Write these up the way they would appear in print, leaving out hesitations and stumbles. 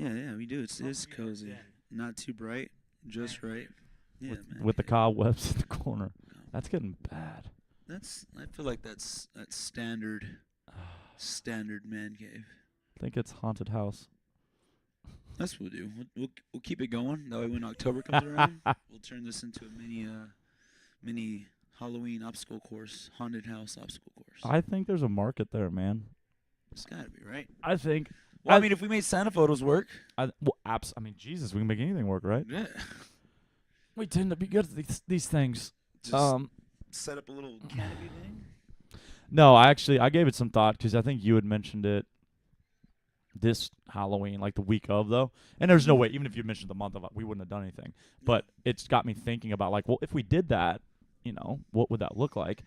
Yeah, we do. It's cozy. Not too bright, just right. Yeah, man. With the cobwebs in the corner. That's getting bad. I feel like that's standard man cave. I think it's haunted house. That's what we'll do. We'll keep it going. That way, when October comes around, we'll turn this into a mini Halloween obstacle course, haunted house obstacle course. I think there's a market there, man. It's gotta be right. I think. Well, I mean, if we made Santa photos work. I mean, Jesus, we can make anything work, right? Yeah. We tend to be good at these things. Just set up a little canopy thing. No, I gave it some thought because I think you had mentioned it this Halloween, like the week of, though. And there's no way, even if you mentioned the month of it, we wouldn't have done anything. But it's got me thinking about, like, well, if we did that, what would that look like?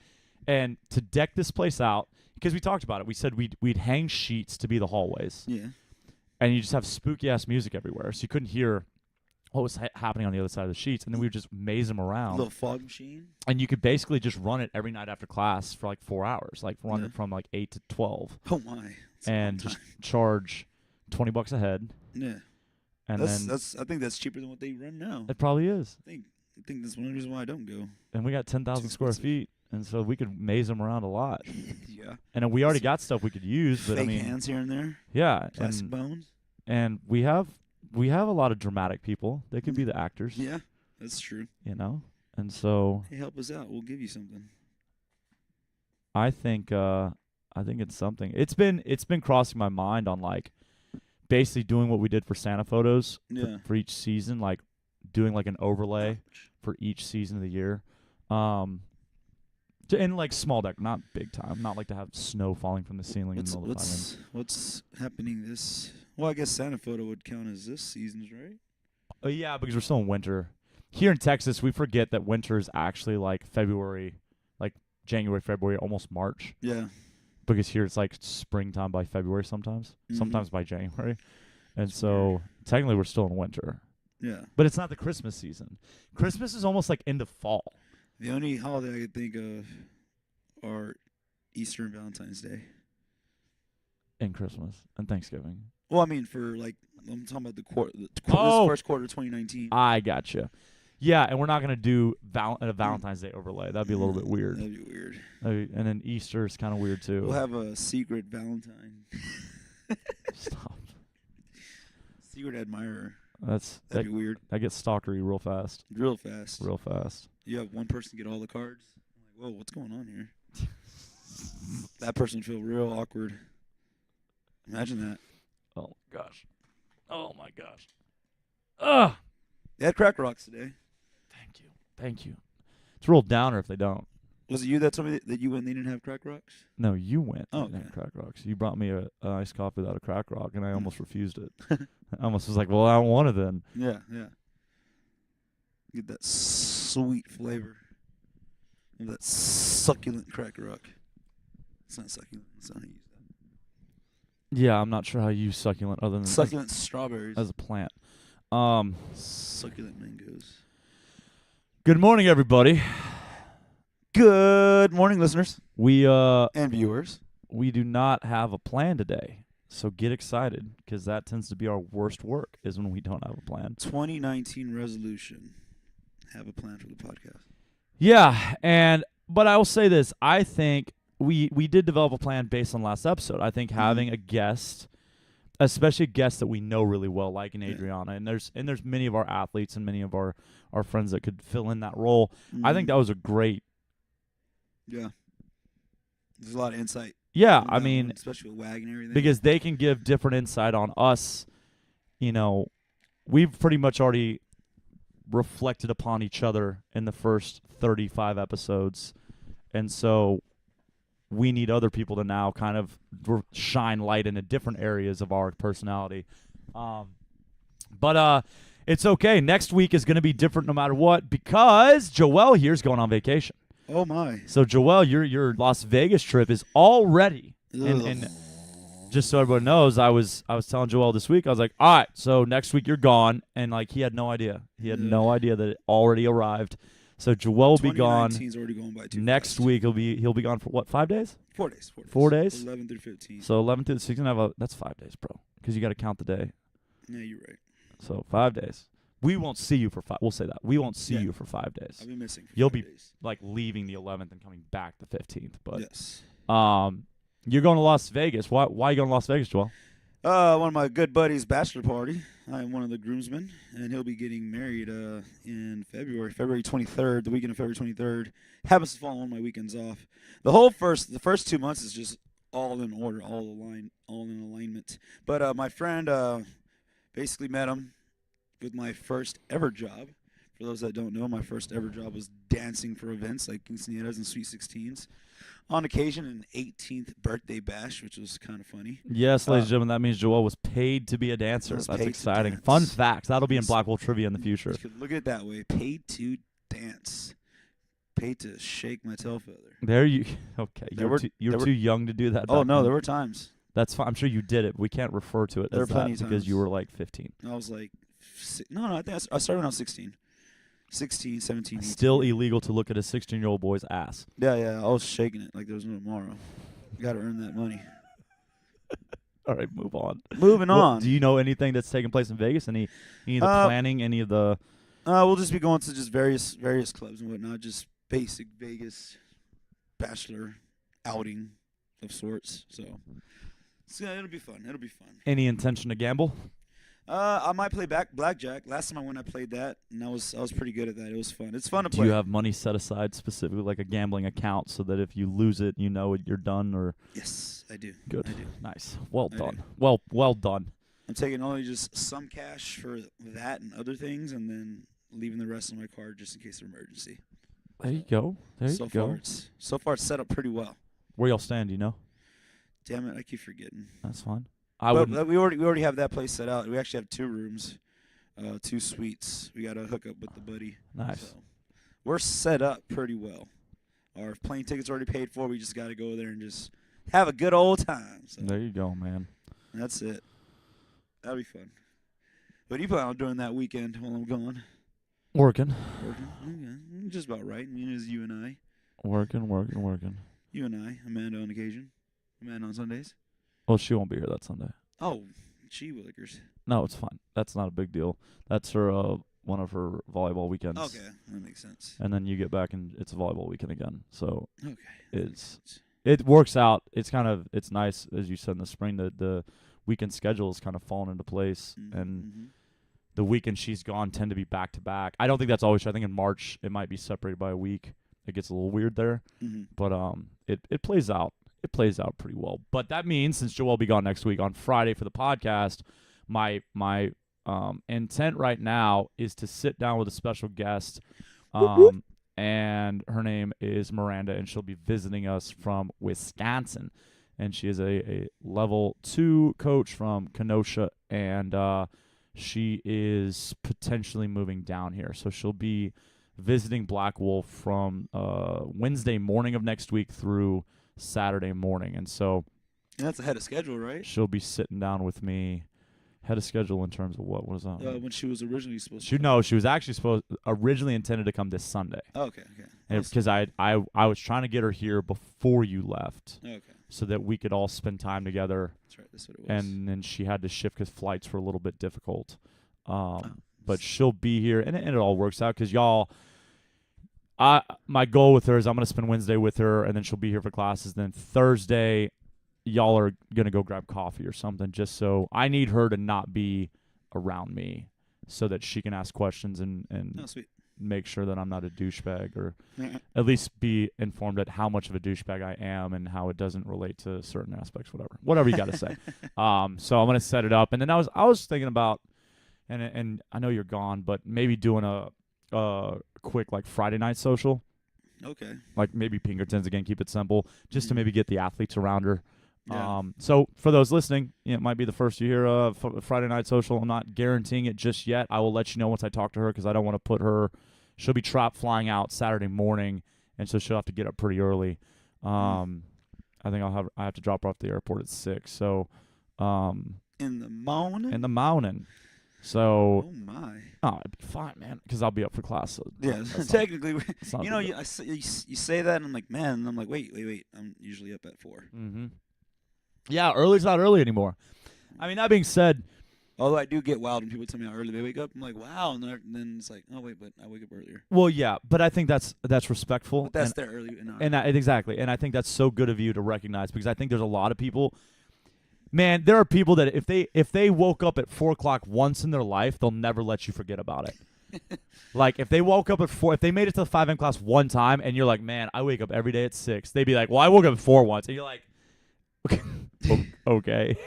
And to deck this place out, because we talked about it, we said we'd hang sheets to be the hallways. Yeah. And you just have spooky-ass music everywhere, so you couldn't hear what was happening on the other side of the sheets, and then we would just maze them around. A little fog machine. And you could basically just run it every night after class for like 4 hours, like run Yeah. it from like 8 to 12. Oh my! And just charge $20 a head. Yeah. And I think that's cheaper than what they run now. It probably is. I think that's one reason why I don't go. And we got 10,000 square feet, and so we could maze them around a lot. Yeah. And then we already got stuff we could use, but Fake I mean, hands here and there. Yeah. Plastic bones. And we have a lot of dramatic people. They could be the actors. Yeah, that's true. And so. Hey, help us out. We'll give you something. I think it's something. It's been crossing my mind on like basically doing what we did for Santa photos for each season, like doing like an overlay for each season of the year. And like small deck, not big time, not like to have snow falling from the ceiling in the middle of the time. What's happening this? Well, I guess Santa photo would count as this season's, right? Oh yeah, because we're still in winter. Here in Texas, we forget that winter is actually like February, like January, February, almost March. Yeah. Because here it's like springtime by February sometimes, sometimes by January. And so technically we're still in winter. Yeah. But it's not the Christmas season. Christmas is almost like into fall. The only holiday I could think of are Easter and Valentine's Day. And Christmas and Thanksgiving. Well, I mean, for like, I'm talking about this first quarter of 2019. I gotcha. Yeah, and we're not going to do a Valentine's Day overlay. That'd be a little bit weird. That'd be weird. And then Easter is kind of weird, too. We'll have a secret Valentine. Stop. Secret admirer. That'd be weird. That gets stalkery real fast. Real fast. Real fast. You have one person get all the cards. I'm like, whoa, what's going on here? That person would feel real awkward. Imagine that. Oh, gosh. Oh, my gosh. Ugh. They had crack rocks today. Thank you. It's a real downer if they don't. Was it you that told me that you went and they didn't have crack rocks? No, you went. Oh, and didn't have crack rocks. You brought me an iced coffee without a crack rock, and I almost refused it. I almost was like, well, I don't want it then. Yeah. Get that sweet flavor of that succulent crack rock. It's not succulent. It's not how you use that. Yeah, I'm not sure how you use succulent other than succulent strawberries as a plant. Succulent mangoes. Good morning, everybody. Good morning, listeners. And viewers. We do not have a plan today, so get excited because that tends to be our worst work is when we don't have a plan. 2019 resolution. Have a plan for the podcast. Yeah, but I will say this. I think we did develop a plan based on last episode. I think having a guest, especially a guest that we know really well, like in Adriana, and there's many of our athletes and many of our friends that could fill in that role. I think that was a great. Yeah. There's a lot of insight. Yeah, I mean, especially with WAG and everything. Because they can give different insight on us. We've pretty much already reflected upon each other in the first 35 episodes. And so we need other people to now kind of shine light into different areas of our personality. But it's okay. Next week is going to be different no matter what because Joel here is going on vacation. Oh, my. So, Joel, your Las Vegas trip is all ready. And just so everyone knows, I was telling Joel this week, I was like, all right, so next week you're gone. And, like, he had no idea. He had no idea that it already arrived. So, Joel will be gone. 2019's already going by too Next fast. week, he'll be gone for, what, 5 days? 4 days. 4 days? 11 through 15. So, 11 through 16, that's 5 days, bro, because you got to count the day. Yeah, you're right. So 5 days. We won't see you for 5. We'll say that. We won't see Yeah. you for 5 days. I'll be missing for You'll 5 be days. like leaving the 11th and coming back the 15th. But Yes. you're going to Las Vegas. Why are you going to Las Vegas, Joel? One of my good buddies' bachelor party. I am one of the groomsmen, and he'll be getting married in February 23rd, the weekend of February 23rd. Happens to fall on one of my weekends off. The first 2 months is just all in order, all in alignment. But my friend basically met him with my first ever job. For those that don't know, my first ever job was dancing for events like quinceañeras and sweet 16s. On occasion, an 18th birthday bash, which was kind of funny. Yes, ladies and gentlemen, that means Joel was paid to be a dancer. Was That's paid to exciting. dance. Fun facts. That'll be in Yes. Blackwell Trivia in the future. You could look at it that way. Paid to dance. Paid to shake my tail feather. There you. Okay, There were- you were there too young to do that. Oh, back no, then. there were times. That's fine. I'm sure you did it. We can't refer to it There as were plenty that of because times. you were like 15. I was like, no, I think I started when I was 16. 16, 17, 18. Still illegal to look at a 16-year-old boy's ass. Yeah, I was shaking it like there was no tomorrow. You got to earn that money. All right, move on. Moving Well, on. do you know anything that's taking place in Vegas? Any of the planning? Any of the? We'll just be going to just various clubs and whatnot. Just basic Vegas bachelor outing of sorts. So it'll be fun. It'll be fun. Any intention to gamble? I might play blackjack. Last time I went, I played that, and I was pretty good at that. It was fun. It's fun to Do play. you have money set aside specifically, like a gambling account, so that if you lose it, you know you're done? Or Yes, I do. good, I do. nice, well I done, do. well done. I'm taking only just some cash for that and other things, and then leaving the rest in my card just in case of emergency. There you go. There you go. So far it's set up pretty well. Where y'all stand? You know. Damn it, I keep forgetting. That's fine. But we already have that place set out. We actually have 2 rooms, 2 suites. We got to hook up with the buddy. Nice. So we're set up pretty well. Our plane ticket's already paid for. We just got to go there and just have a good old time. So There you go, man. that's it. That'll be fun. What do you plan on doing that weekend while I'm gone? Working. Okay. Just about right. I mean, it's you and I. Working. You and I. Amanda on occasion. Amanda on Sundays. Well, she won't be here that Sunday. Oh, gee willikers. No, it's fine. That's not a big deal. That's her one of her volleyball weekends. Okay, that makes sense. And then you get back and it's a volleyball weekend again. So Okay. it works out. It's nice, as you said, in the spring that the weekend schedule is kind of fallen into place, and the weekends she's gone tend to be back to back. I don't think that's always true. I think in March it might be separated by a week. It gets a little weird there, but it plays out. It plays out pretty well. But that means, since Joel will be gone next week, on Friday for the podcast, my intent right now is to sit down with a special guest, and her name is Miranda, and she'll be visiting us from Wisconsin. And she is a level 2 coach from Kenosha, and she is potentially moving down here. So she'll be visiting Black Wolf from Wednesday morning of next week through Saturday morning. And so that's ahead of schedule, right? she'll be sitting down with me. Head of schedule in terms of what was that? When she was originally supposed to. She was actually originally intended to come this Sunday. Oh, okay. Because I was trying to get her here before you left. Okay. So that we could all spend time together. That's right. That's what it was. And then she had to shift because flights were a little bit difficult. But she'll be here, and it all works out because y'all. My goal with her is I'm going to spend Wednesday with her, and then she'll be here for classes. Then Thursday, y'all are going to go grab coffee or something, just so I need her to not be around me so that she can ask questions and sweet. make sure that I'm not a douchebag, or at least be informed at how much of a douchebag I am and how it doesn't relate to certain aspects, whatever you got to say. So I'm going to set it up. And then I was thinking about, and I know you're gone, but maybe doing a quick like Friday night social. Okay. Like maybe Pinkertons again, keep it simple, just to maybe get the athletes around her. Yeah. So for those listening, it might be the first you hear of Friday night social. I'm not guaranteeing it just yet. I will let you know once I talk to her because I don't want to put her. She'll be flying out Saturday morning, and so she'll have to get up pretty early. I think I have to drop her off at the airport at 6. So in the morning. So, oh my! Oh, it'd be fine, man, because I'll be up for class. So yeah, technically, you say that, and I'm like, man, and I'm like, wait, I'm usually up at 4. Yeah, early's not early anymore. I mean, that being said, Although I do get wild when people tell me how early they wake up. I'm like, wow, and then it's like, oh wait, but I wake up earlier. Well, yeah, but I think that's respectful. But that's their early an hour. Exactly, and I think that's so good of you to recognize because I think there's a lot of people. Man, there are people that if they woke up at 4 o'clock once in their life, they'll never let you forget about it. Like if they woke up at 4, if they made it to the 5 a.m. class one time, and you're like, man, I wake up every day at 6. They'd be like, well, I woke up at 4 once, and you're like, okay.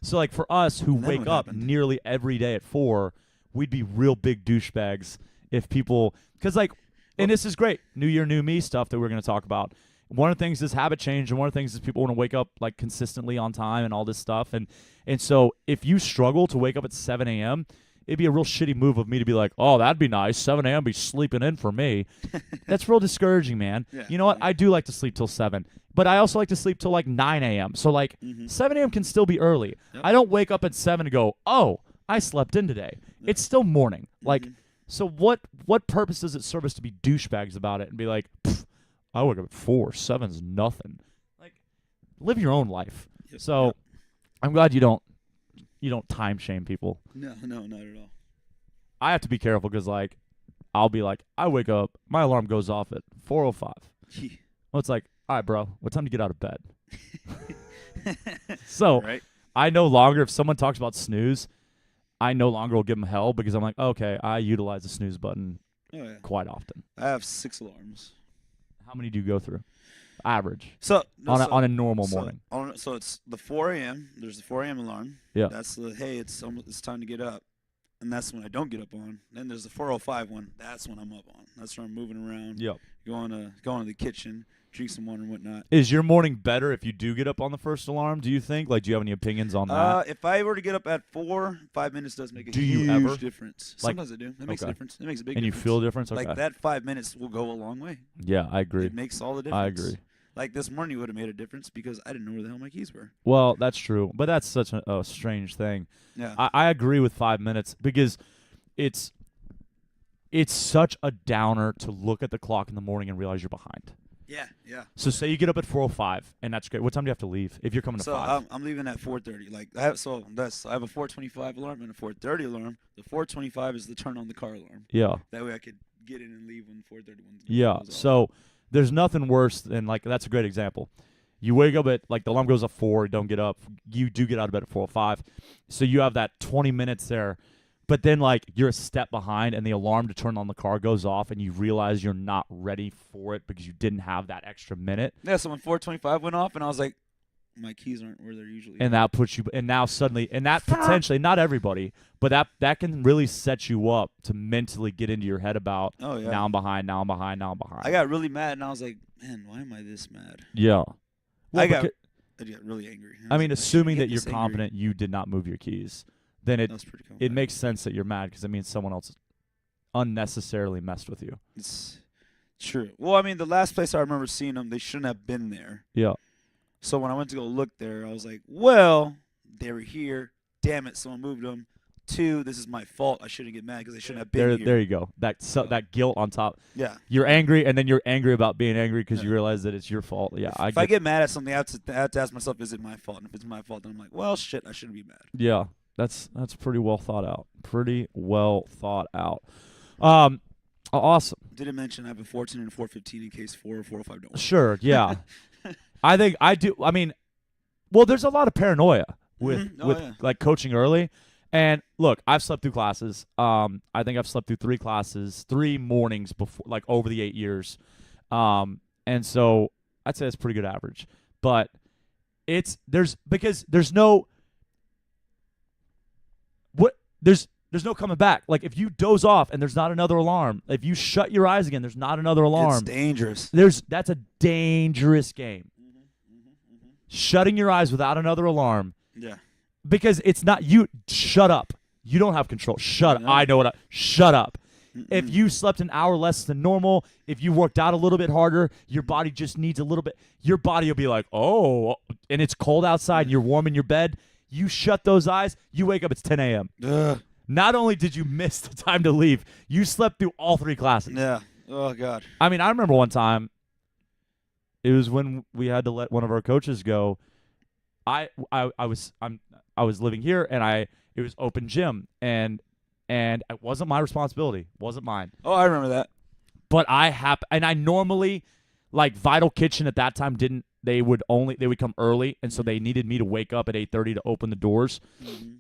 So like for us who And then wake what up happened? nearly every day at 4, we'd be real big douchebags if people, because like, and this is great, New Year, new me stuff that we're going to talk about. One of the things is habit change, and one of the things is people want to wake up like consistently on time and all this stuff. And so if you struggle to wake up at 7 a.m., it'd be a real shitty move of me to be like, oh, that'd be nice. 7 a.m. be sleeping in for me. That's real discouraging, man. Yeah, You know what? yeah. I do like to sleep till 7, but I also like to sleep till like 9 a.m. So like 7 a.m. can still be early. Yep. I don't wake up at 7 and go, oh, I slept in today. It's still morning. Like, so what purpose does it serve us to be douchebags about it and be like, I woke up at 4, 7's nothing. Like, live your own life. Yep, So yep. I'm glad you don't time shame people. No, not at all. I have to be careful because, like, I'll be like, I wake up, my alarm goes off at 4:05. Well, it's like, all right, bro, what time to get out of bed? So Right? I no longer, if someone talks about snooze, I no longer will give them hell because I'm like, okay, I utilize the snooze button Oh yeah. quite often. I have 6 alarms. How many do you go through? Average. So On a normal morning. So it's the 4 a.m. There's the 4 a.m. alarm. Yeah. That's the hey, it's time to get up, and that's when I don't get up on. Then there's the 4:05 one. That's when I'm up on. That's when I'm moving around. Yep. Going to the kitchen, drink some water and whatnot. Is your morning better if you do get up on the first alarm, do you think? Like, do you have any opinions on that? If I were to get up at 4, 5 minutes does make a Do you huge ever? difference. Like- Sometimes I do. It makes a Okay. difference. It makes a big And you difference. feel a difference? Okay. Like that 5 minutes will go a long way. Yeah, I agree. It makes all the difference. I agree. Like this morning would have made a difference because I didn't know where the hell my keys were. Well, that's true. But that's such a strange thing. Yeah. I agree with 5 minutes because it's such a downer to look at the clock in the morning and realize you're behind. Yeah. So say you get up at 4:05, and that's great. What time do you have to leave if you're coming to So 5? I'm leaving at 4:30. Like I have a 4:25 alarm and a 4:30 alarm. The 4:25 is the turn on the car alarm. Yeah. That way I could get in and leave when 4:31 Yeah. goes off. So there's nothing worse than, like, that's a great example. You wake up at, like, the alarm goes at 4, you don't get up. You do get out of bed at 4:05. So you have that 20 minutes there. But then, like, you're a step behind, and the alarm to turn on the car goes off, and you realize you're not ready for it because you didn't have that extra minute. Yeah. So when 4:25 went off, and I was like, my keys aren't where they're usually. And that puts you, and now suddenly, and that potentially, not everybody, but that can really set you up to mentally get into your head about, Oh yeah. now I'm behind, now I'm behind, now I'm behind. I got really mad, and I was like, man, why am I this mad? Yeah. Well, I got becau- really angry. I mean, was like, assuming shouldn't that get you're this angry. confident you did not move your keys, then That was pretty cool. it makes sense that you're mad because it means someone else unnecessarily messed with you. It's true. Well, I mean, the last place I remember seeing them, they shouldn't have been there. Yeah. So when I went to go look there, I was like, well, they were here. Damn it, someone moved them. 2, this is my fault. I shouldn't get mad because they shouldn't have been here. There you go. That guilt on top. Yeah. You're angry, and then you're angry about being angry because you Yeah. realize that it's your fault. Yeah, If I get mad at something, I have to ask myself, is it my fault? And if it's my fault, then I'm like, well, shit, I shouldn't be mad. Yeah, that's pretty well thought out. Pretty well thought out. Awesome. Didn't mention I have a 410 and a 415 in case 4 or 405 don't work. Sure. Yeah. I think I do. I mean, well, there's a lot of paranoia with Mhm. Oh, yeah. like coaching early. And look, I've slept through classes. I think I've slept through 3 classes, 3 mornings before, like over the 8 years. And so I'd say that's pretty good average. But because there's no no coming back. Like if you doze off and there's not another alarm, if you shut your eyes again, there's not another alarm. It's dangerous. That's a dangerous game. Shutting your eyes without another alarm. Yeah. Because it's not you. Shut up. You don't have control. Shut up. No. I know what. Shut up. If Mm-mm. you slept an hour less than normal, if you worked out a little bit harder, your body just needs a little bit. Your body will be like, oh, and it's cold outside and you're warm in your bed. You shut those eyes, you wake up, it's 10 a.m. Ugh. Not only did you miss the time to leave, you slept through all 3 classes. Yeah. Oh God. I mean, I remember one time, it was when we had to let one of our coaches go. I was living here, and It was open gym, and it wasn't my responsibility. Wasn't mine. Oh, I remember that. But I normally, like, Vital Kitchen at that time didn't. They would come early, and so they needed me to wake up at 8:30 to open the doors. Mm-hmm.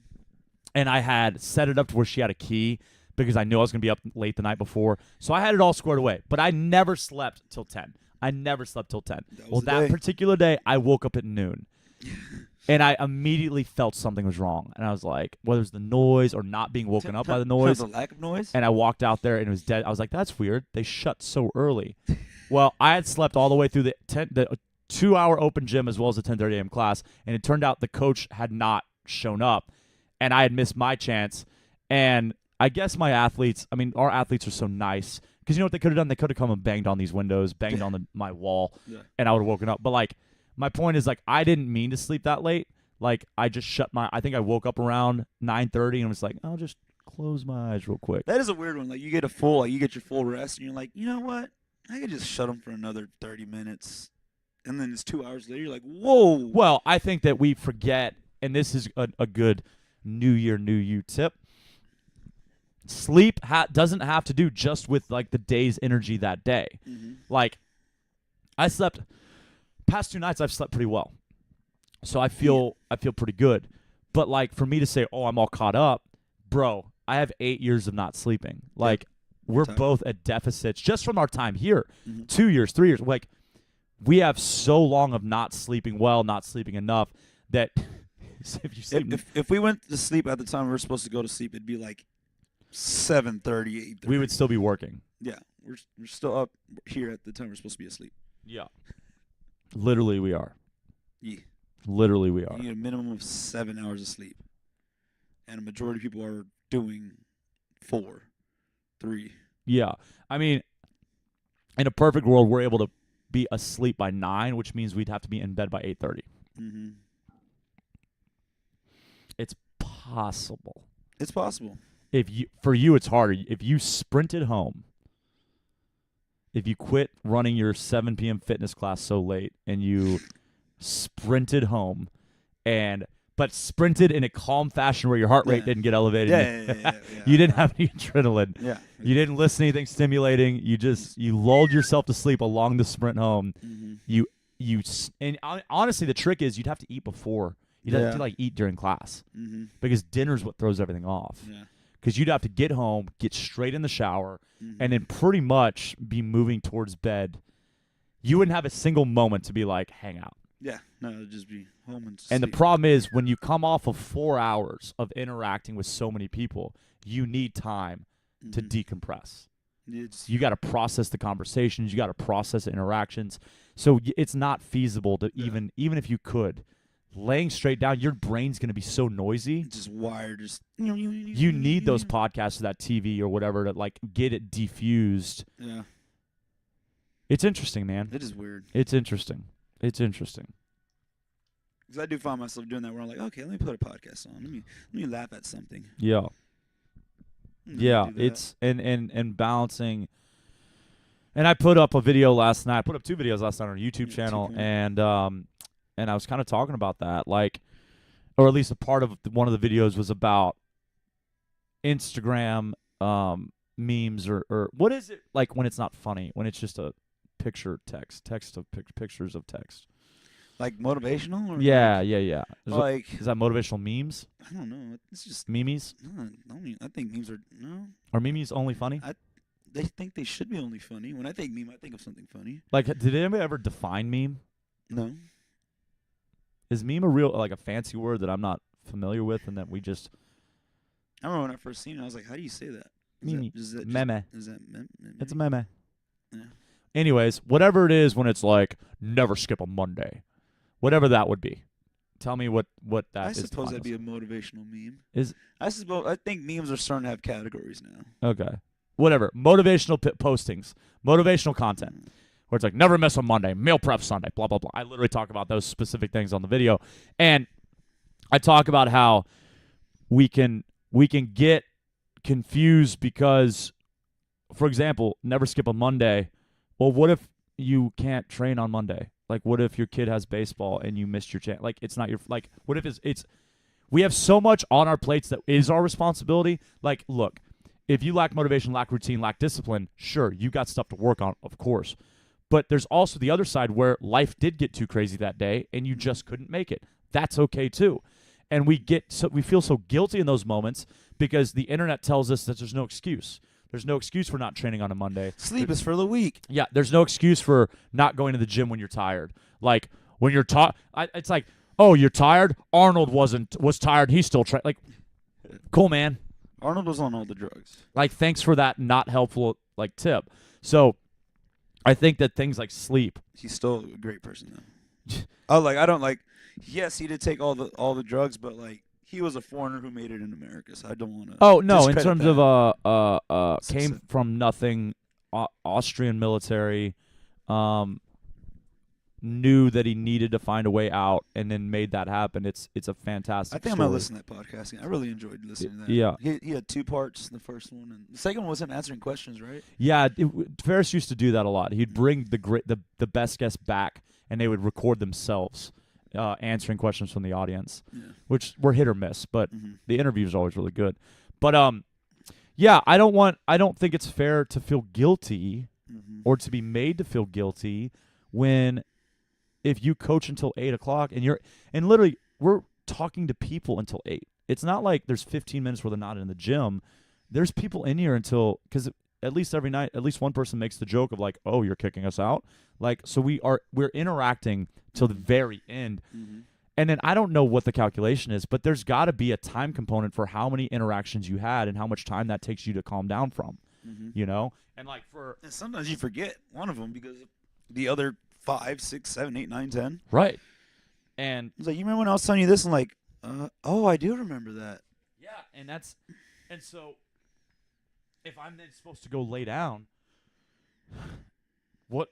And I had set it up to where she had a key because I knew I was going to be up late the night before. So I had it all squared away. But I never slept till 10. I never slept till 10. That particular day, I woke up at noon. And I immediately felt something was wrong. And I was like, whether it's the noise or not being woken up by the noise. The lack of noise? And I walked out there and it was dead. I was like, that's weird. They shut so early. Well, I had slept all the way through the 2-hour open gym as well as the 10:30 a.m. class. And it turned out the coach had not shown up. And I had missed my chance. And I guess our athletes are so nice. Because you know what they could have done? They could have come and banged on these windows, banged on my wall, and I would have woken up. But, like, my point is, like, I didn't mean to sleep that late. Like, I just I think I woke up around 9:30 and was like, I'll just close my eyes real quick. That is a weird one. Like, you get your full rest, and you're like, you know what? I could just shut them for another 30 minutes. And then it's 2 hours later, you're like, whoa. Well, I think that we forget, and this is a good New Year, New You tip. Sleep doesn't have to do just with, like, the day's energy that day. Mm-hmm. Like, past 2 nights I've slept pretty well. So I feel pretty good. But, like, for me to say, oh, I'm all caught up, bro, I have 8 years of not sleeping. Like, we're both at deficits just from our time here. Mm-hmm. 2 years, 3 years. Like, we have so long of not sleeping well, not sleeping enough that if we went to sleep at the time we were supposed to go to sleep, it'd be like 7:30, 8:30. We would still be working. Yeah, we're still up here at the time we're supposed to be asleep. Yeah, literally we are. Yeah, literally we are. You need a minimum of 7 hours of sleep, and a majority of people are doing 4, 3. Yeah, I mean, in a perfect world, we're able to be asleep by 9, which means we'd have to be in bed by 8:30. Mm-hmm. It's possible. It's possible. For you, it's harder. If you sprinted home, if you quit running your 7 p.m. fitness class so late and you sprinted home, but sprinted in a calm fashion where your heart rate didn't get elevated. Yeah. You didn't have any adrenaline. Yeah. You didn't listen to anything stimulating. You lulled yourself to sleep along the sprint home. Mm-hmm. Honestly, the trick is you'd have to eat before. You'd have to, like, eat during class. Mm-hmm. Because dinner's what throws everything off. Yeah. Because you'd have to get home, get straight in the shower, and then pretty much be moving towards bed. You wouldn't have a single moment to be like, hang out. Yeah, no, it'd just be home and sleep. And the problem is, when you come off of 4 hours of interacting with so many people, you need time to decompress. You got to process the conversations. You got to process the interactions. So it's not feasible to even if you could. Laying straight down, your brain's going to be so noisy. It's just wired. You need those podcasts or that TV or whatever to, like, get it defused. Yeah. It's interesting, man. It is weird. It's interesting. Because I do find myself doing that where I'm like, okay, let me put a podcast on. Let me laugh at something. Yeah. Yeah, it's and balancing. And I put up a video last night. I put up 2 videos last night on our YouTube channel, and I was kind of talking about that, like, or at least a part of one of the videos was about Instagram memes or what is it, like, when it's not funny, when it's just a picture text of pictures of text. Like motivational? Or yeah. Is that motivational memes? I don't know. It's just memes. I think memes are Are memes only funny? They think they should be only funny. When I think meme, I think of something funny. Like, did anybody ever define meme? No. Is meme a fancy word that I'm not familiar with, and that we just? I remember when I first seen it, I was like, "How do you say that?" Meme. Meme. Is that meme? It's a meme. Yeah. Anyways, whatever it is, when it's like never skip a Monday, whatever that would be. Tell me what that is. I suppose that'd be a motivational meme. I think memes are starting to have categories now. Okay. Whatever. Motivational postings. Motivational content. Where it's like, never miss a Monday, meal prep Sunday, blah, blah, blah. I literally talk about those specific things on the video. And I talk about how we can get confused because, for example, never skip a Monday. Well, what if you can't train on Monday? Like, what if your kid has baseball and you missed your chance? Like, it's not your, like, what if it's We have so much on our plates that is our responsibility. Like, look, if you lack motivation, lack routine, lack discipline, sure, you got stuff to work on, of course. But there's also the other side where life did get too crazy that day and you just couldn't make it. That's okay too. And we feel so guilty in those moments because the internet tells us that there's no excuse. There's no excuse for not training on a Monday. Sleep is for the weak. Yeah, there's no excuse for not going to the gym when you're tired. Like when you're it's like, oh, you're tired? Arnold was tired. He's still trying. Like, cool, man. Arnold was on all the drugs. Like, thanks for that not helpful tip. So I think that things like sleep. He's still a great person though. I don't like. Yes, he did take all the drugs, but like he was a foreigner who made it in America, so I don't want to. Oh no, in terms that. of came from nothing, Austrian military, knew that he needed to find a way out, and then made that happen. It's a fantastic. I think story. I'm gonna listen to that podcast again. I really enjoyed listening to that. Yeah, he had 2 parts. The first one and the second one was him answering questions, right? Yeah, Ferris used to do that a lot. He'd bring the best guests back, and they would record themselves answering questions from the audience, which were hit or miss, but the interviews are always really good. But yeah, I don't think it's fair to feel guilty or to be made to feel guilty when if you coach until 8 o'clock and literally we're talking to people until 8. It's not like there's 15 minutes where they're not in the gym. There's people in here because at least every night, at least one person makes the joke of like, oh, you're kicking us out. Like, so we're interacting till the very end. And then I don't know what the calculation is, but there's got to be a time component for how many interactions you had and how much time that takes you to calm down from, you know? And like and sometimes you forget one of them because the other 5, 6, 7, 8, 9, 10. Right. And it's like, you remember when I was telling you this? And like, oh, I do remember that. Yeah. And so if I'm then supposed to go lay down, what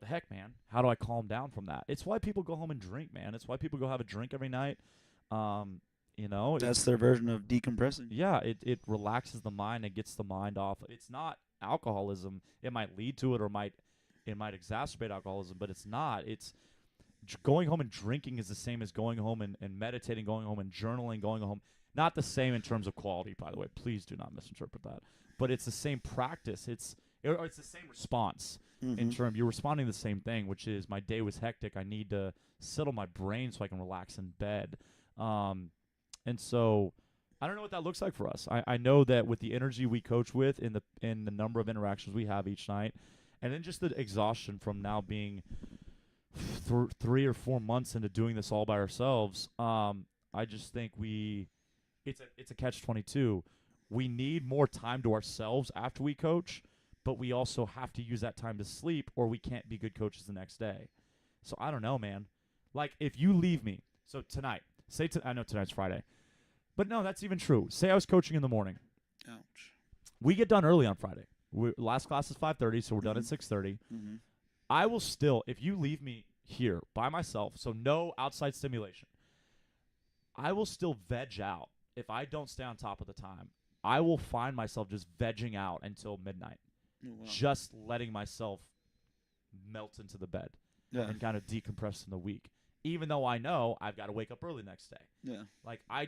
the heck, man? How do I calm down from that? It's why people go home and drink, man. It's why people go have a drink every night. You know, that's their version of decompressing. Yeah, it relaxes the mind and gets the mind off. It's not alcoholism. It might lead to it, or it might exacerbate alcoholism, but it's not. It's going home and drinking is the same as going home and meditating, going home and journaling, going home. Not the same in terms of quality, by the way. Please do not misinterpret that. But it's the same practice. It's the same response. In terms, you're responding to the same thing, which is my day was hectic. I need to settle my brain so I can relax in bed. And so I don't know what that looks like for us. I know that with the energy we coach with, in the number of interactions we have each night, and then just the exhaustion from now being 3 or 4 months into doing this all by ourselves, I just think it's a catch-22. We need more time to ourselves after we coach, but we also have to use that time to sleep, or we can't be good coaches the next day. So I don't know, man. Like, if you leave me, so tonight, I know tonight's Friday, but no, that's even true. Say I was coaching in the morning. Ouch. We get done early on Friday. Last class is 5:30, so we're done at 6:30. I will still, if you leave me here by myself, so no outside stimulation, I will still veg out. If I don't stay on top of the time, I will find myself just vegging out until midnight. Oh, wow. Just letting myself melt into the bed and kind of decompress in the week. Even though I know I've got to wake up early the next day. Yeah. Like, I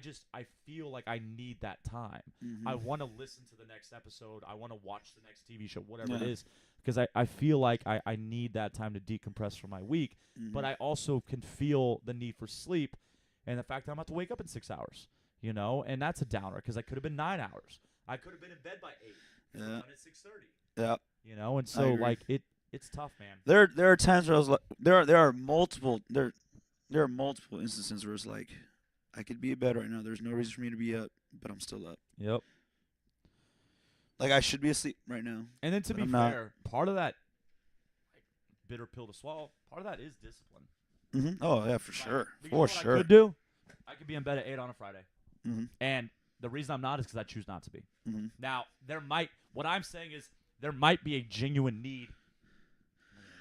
feel like I need that time. I want to listen to the next episode. I want to watch the next TV show, whatever it is. Because I feel like I need that time to decompress for my week. But I also can feel the need for sleep and the fact that I'm about to wake up in 6 hours. You know? And that's a downer because I could have been 9 hours. I could have been in bed by 8. Yeah. Done at 6:30. Yeah. You know? And so, like, it's tough, man. There are times where I was like, there are multiple instances where it's like, I could be in bed right now. There's no reason for me to be up, but I'm still up. Yep. Like, I should be asleep right now. And then to be fair, part of that, like, bitter pill to swallow, part of that is discipline. Oh, yeah, for sure. For sure. I could do? I could be in bed at 8 on a Friday. And the reason I'm not is because I choose not to be. Now, what I'm saying is there might be a genuine need.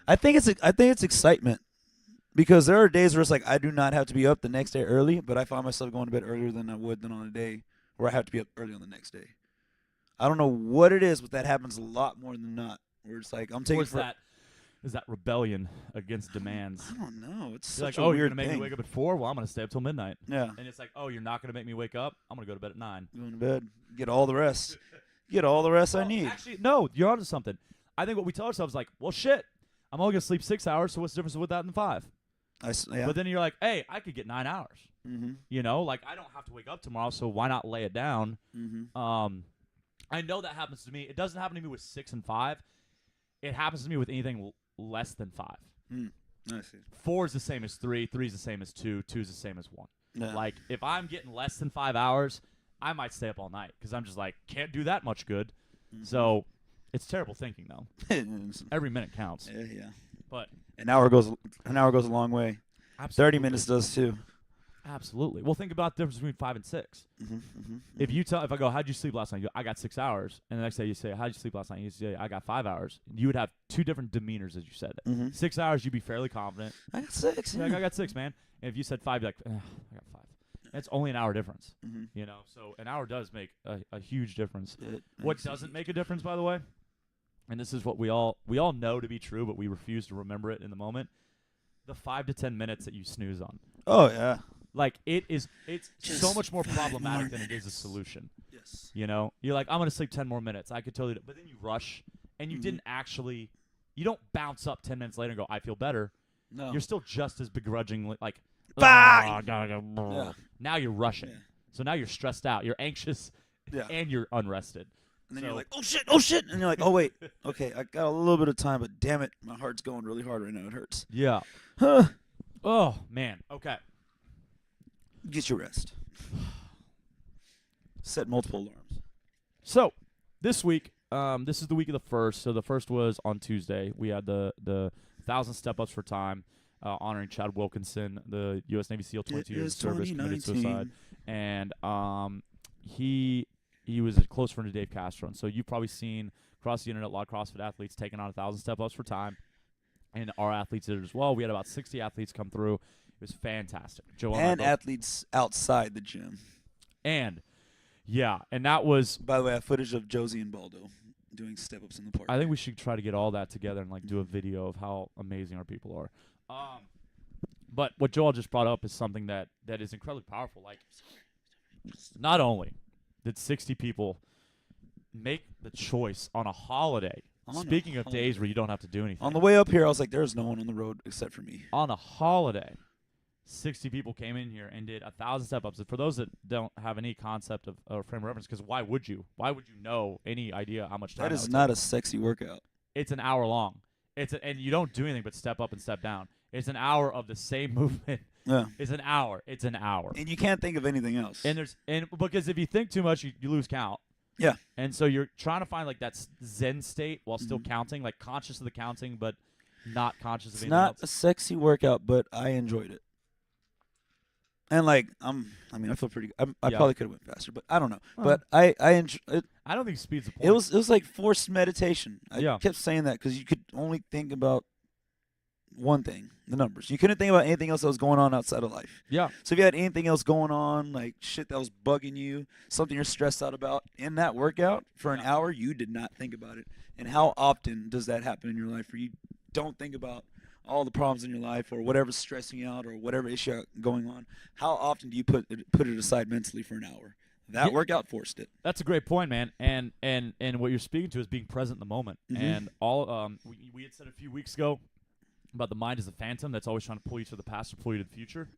I think it's excitement. Because there are days where it's like, I do not have to be up the next day early, but I find myself going to bed earlier than I would on a day where I have to be up early on the next day. I don't know what it is, but that happens a lot more than not. Where it's like, I'm taking that. is that rebellion against demands. I don't know. It's You're like, such a oh, you're weird gonna make thing. me wake up at 4? Well, I'm gonna stay up till midnight. Yeah. And it's like, oh, you're not gonna make me wake up. I'm gonna go to bed at 9. Going to bed. Get all the rest. Get all the rest I Well, need. actually, no, you're onto something. I think what we tell ourselves is like, well, shit, I'm only gonna sleep 6 hours. So what's the difference with that than 5? Yeah. But then you're like, hey, I could get 9 hours. Mm-hmm. You know, like I don't have to wake up tomorrow, so why not lay it down? Mm-hmm. I know that happens to me. It doesn't happen to me with 6 and 5. It happens to me with anything less than 5. I see. 4 is the same as 3. 3 is the same as 2. 2 is the same as 1. Yeah. Like if I'm getting less than 5 hours, I might stay up all night because I'm just like can't do that much good. Mm-hmm. So it's terrible thinking though. Every minute counts. Yeah. But An hour goes a long way. absolutely. 30 minutes does too. Absolutely. Well, think about the difference between 5 and 6. Mm-hmm. If I go, how'd you sleep last night? You go, I got 6 hours. And the next day you say, how'd you sleep last night? You say, I got 5 hours. You would have 2 different demeanors as you said it. Mm-hmm. 6 hours, you'd be fairly confident. I got 6. You're like, I got 6, man. And if you said 5, you're like, I got 5. That's only an hour difference. Mm-hmm. You know, so an hour does make a huge difference. It What makes a doesn't huge make a difference, by the way, and this is what we all know to be true, but we refuse to remember it in the moment. The 5 to 10 minutes that you snooze on. Oh yeah. Like it's Just so much more 5 problematic more than it is a minutes. solution. Yes. You know, you're like, I'm gonna sleep 10 more minutes. I could totally, but then you rush, and you Mhm. didn't actually. You don't bounce up 10 minutes later and go, I feel better. No. You're still just as begrudgingly like, Bah! "Oh, gotta go, brr." Yeah. Now you're rushing. Yeah. So now you're stressed out. You're anxious, Yeah. and you're unrested. And then So- you're like, oh shit, and you're like, oh wait, okay, I got a little bit of time, but damn it, my heart's going really hard right now. It hurts. Yeah. Huh. Oh man. Okay. Get your rest. Set multiple alarms. So this week, this is the week of the first. So the first was on Tuesday. We had the 1,000 step ups for time, honoring Chad Wilkinson, the U.S. Navy SEAL, 22 years of service, committed suicide, and he was a close friend of Dave Castro. And so you've probably seen across the internet a lot of CrossFit athletes taking on 1,000 step ups for time, and our athletes did it as well. We had about 60 athletes come through. It was fantastic. Joe And athletes outside the gym. and that was. By the way, I have footage of Josie and Baldo doing step ups in the park. I think we should try to get all that together and like do a video of how amazing our people are. But what Joel just brought up is something that is incredibly powerful. Like, not only did 60 people make the choice on a holiday. On a Speaking of days holiday. where you don't have to do anything. On the way up here, I was like, there's no one on the road except for me. On a holiday, 60 people came in here and did 1,000 step-ups. And for those that don't have any concept of or frame of reference, because why would you? Why would you know any idea how much time That is would not take? a sexy workout. It's an hour long. And you don't do anything but step up and step down. It's an hour of the same movement. Yeah. It's an hour. It's an hour. And you can't think of anything else. And because if you think too much, you lose count. Yeah. And so you're trying to find like that Zen state while still Mhm. counting, like conscious of the counting, but not conscious of It's anything not else. a sexy workout, but I enjoyed it. And like I feel pretty. I Yeah. probably could have went faster, but I don't know. Well. But I enjoy it. I don't think speed's the point. It was like forced meditation. I Yeah. kept saying that because you could only think about one thing, the numbers. You couldn't think about anything else that was going on outside of life. Yeah. So if you had anything else going on, like shit that was bugging you, something you're stressed out about in that workout for an Yeah. hour, you did not think about it. And how often does that happen in your life where you don't think about all the problems in your life or whatever's stressing you out or whatever issue going on? How often do you put it aside mentally for an hour? That Yeah. workout forced it. That's a great point, man. And what you're speaking to is being present in the moment. Mhm. And all we had said a few weeks ago about the mind is a phantom that's always trying to pull you to the past or pull you to the future.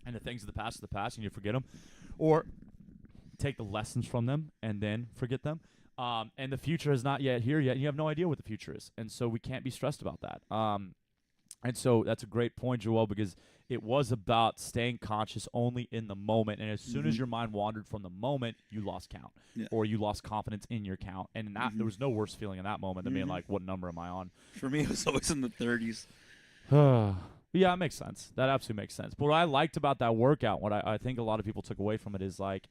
And the things of the past are the past and you forget them. Or take the lessons from them and then forget them. And the future is not yet here yet. And you have no idea what the future is. And so we can't be stressed about that. And so that's a great point, Joel, because it was about staying conscious only in the moment. And as soon as Mhm. your mind wandered from the moment, you lost count. Yeah. Or you lost confidence in your count. And that Mhm. there was no worse feeling in that moment than being Mhm. like, what number am I on? For me, it was always in the 30s. Yeah, it makes sense. That absolutely makes sense. But what I liked about that workout, what I think a lot of people took away from it is like,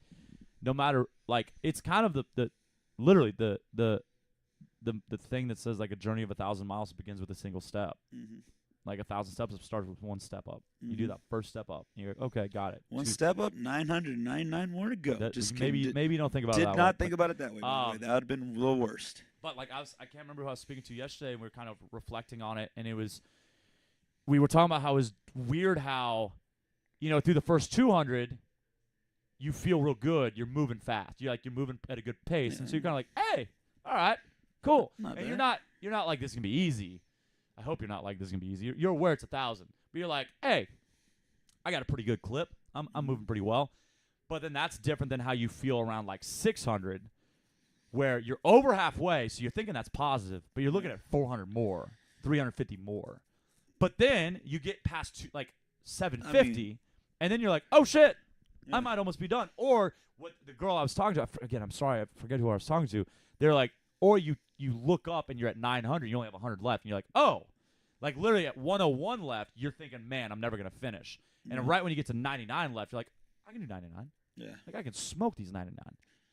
no matter like it's kind of the literally the thing that says like a journey of 1,000 miles begins with a single step. Mm-hmm. Like 1,000 steps starts with one step up. You do Mhm. that first step up. And you're like, okay, got it. One Two- step up, 999 more to go. that- Just maybe did, maybe you don't think about it did that not way, think about it that way. By the way. um, That would have been the worst. But like I can't remember who I was speaking to yesterday, and we were kind of reflecting on it, and we were talking about how it was weird how, through the first 200, you feel real good. You're moving fast. You're moving at a good pace, and so you're kind of like, hey, all right, cool. Not And bad. you're not like this is gonna be easy. I hope you're not like this is gonna be easy. You're aware it's 1,000, but you're like, hey, I got a pretty good clip. I'm moving pretty well. But then that's different than how you feel around like 600, where you're over halfway, so you're thinking that's positive, but you're looking at 400 more, 350 more. But then you get past like 750, and then you're like, oh shit, I might almost be done. Or what the girl I was talking to, again, I'm sorry, I forget who I was talking to. They're like, or you look up and you're at 900, you only have 100 left, and you're like, oh, like literally at 101 left, you're thinking, man, I'm never gonna finish. And right when you get to 99 left, you're like, I can do 99. Yeah. Like I can smoke these 99.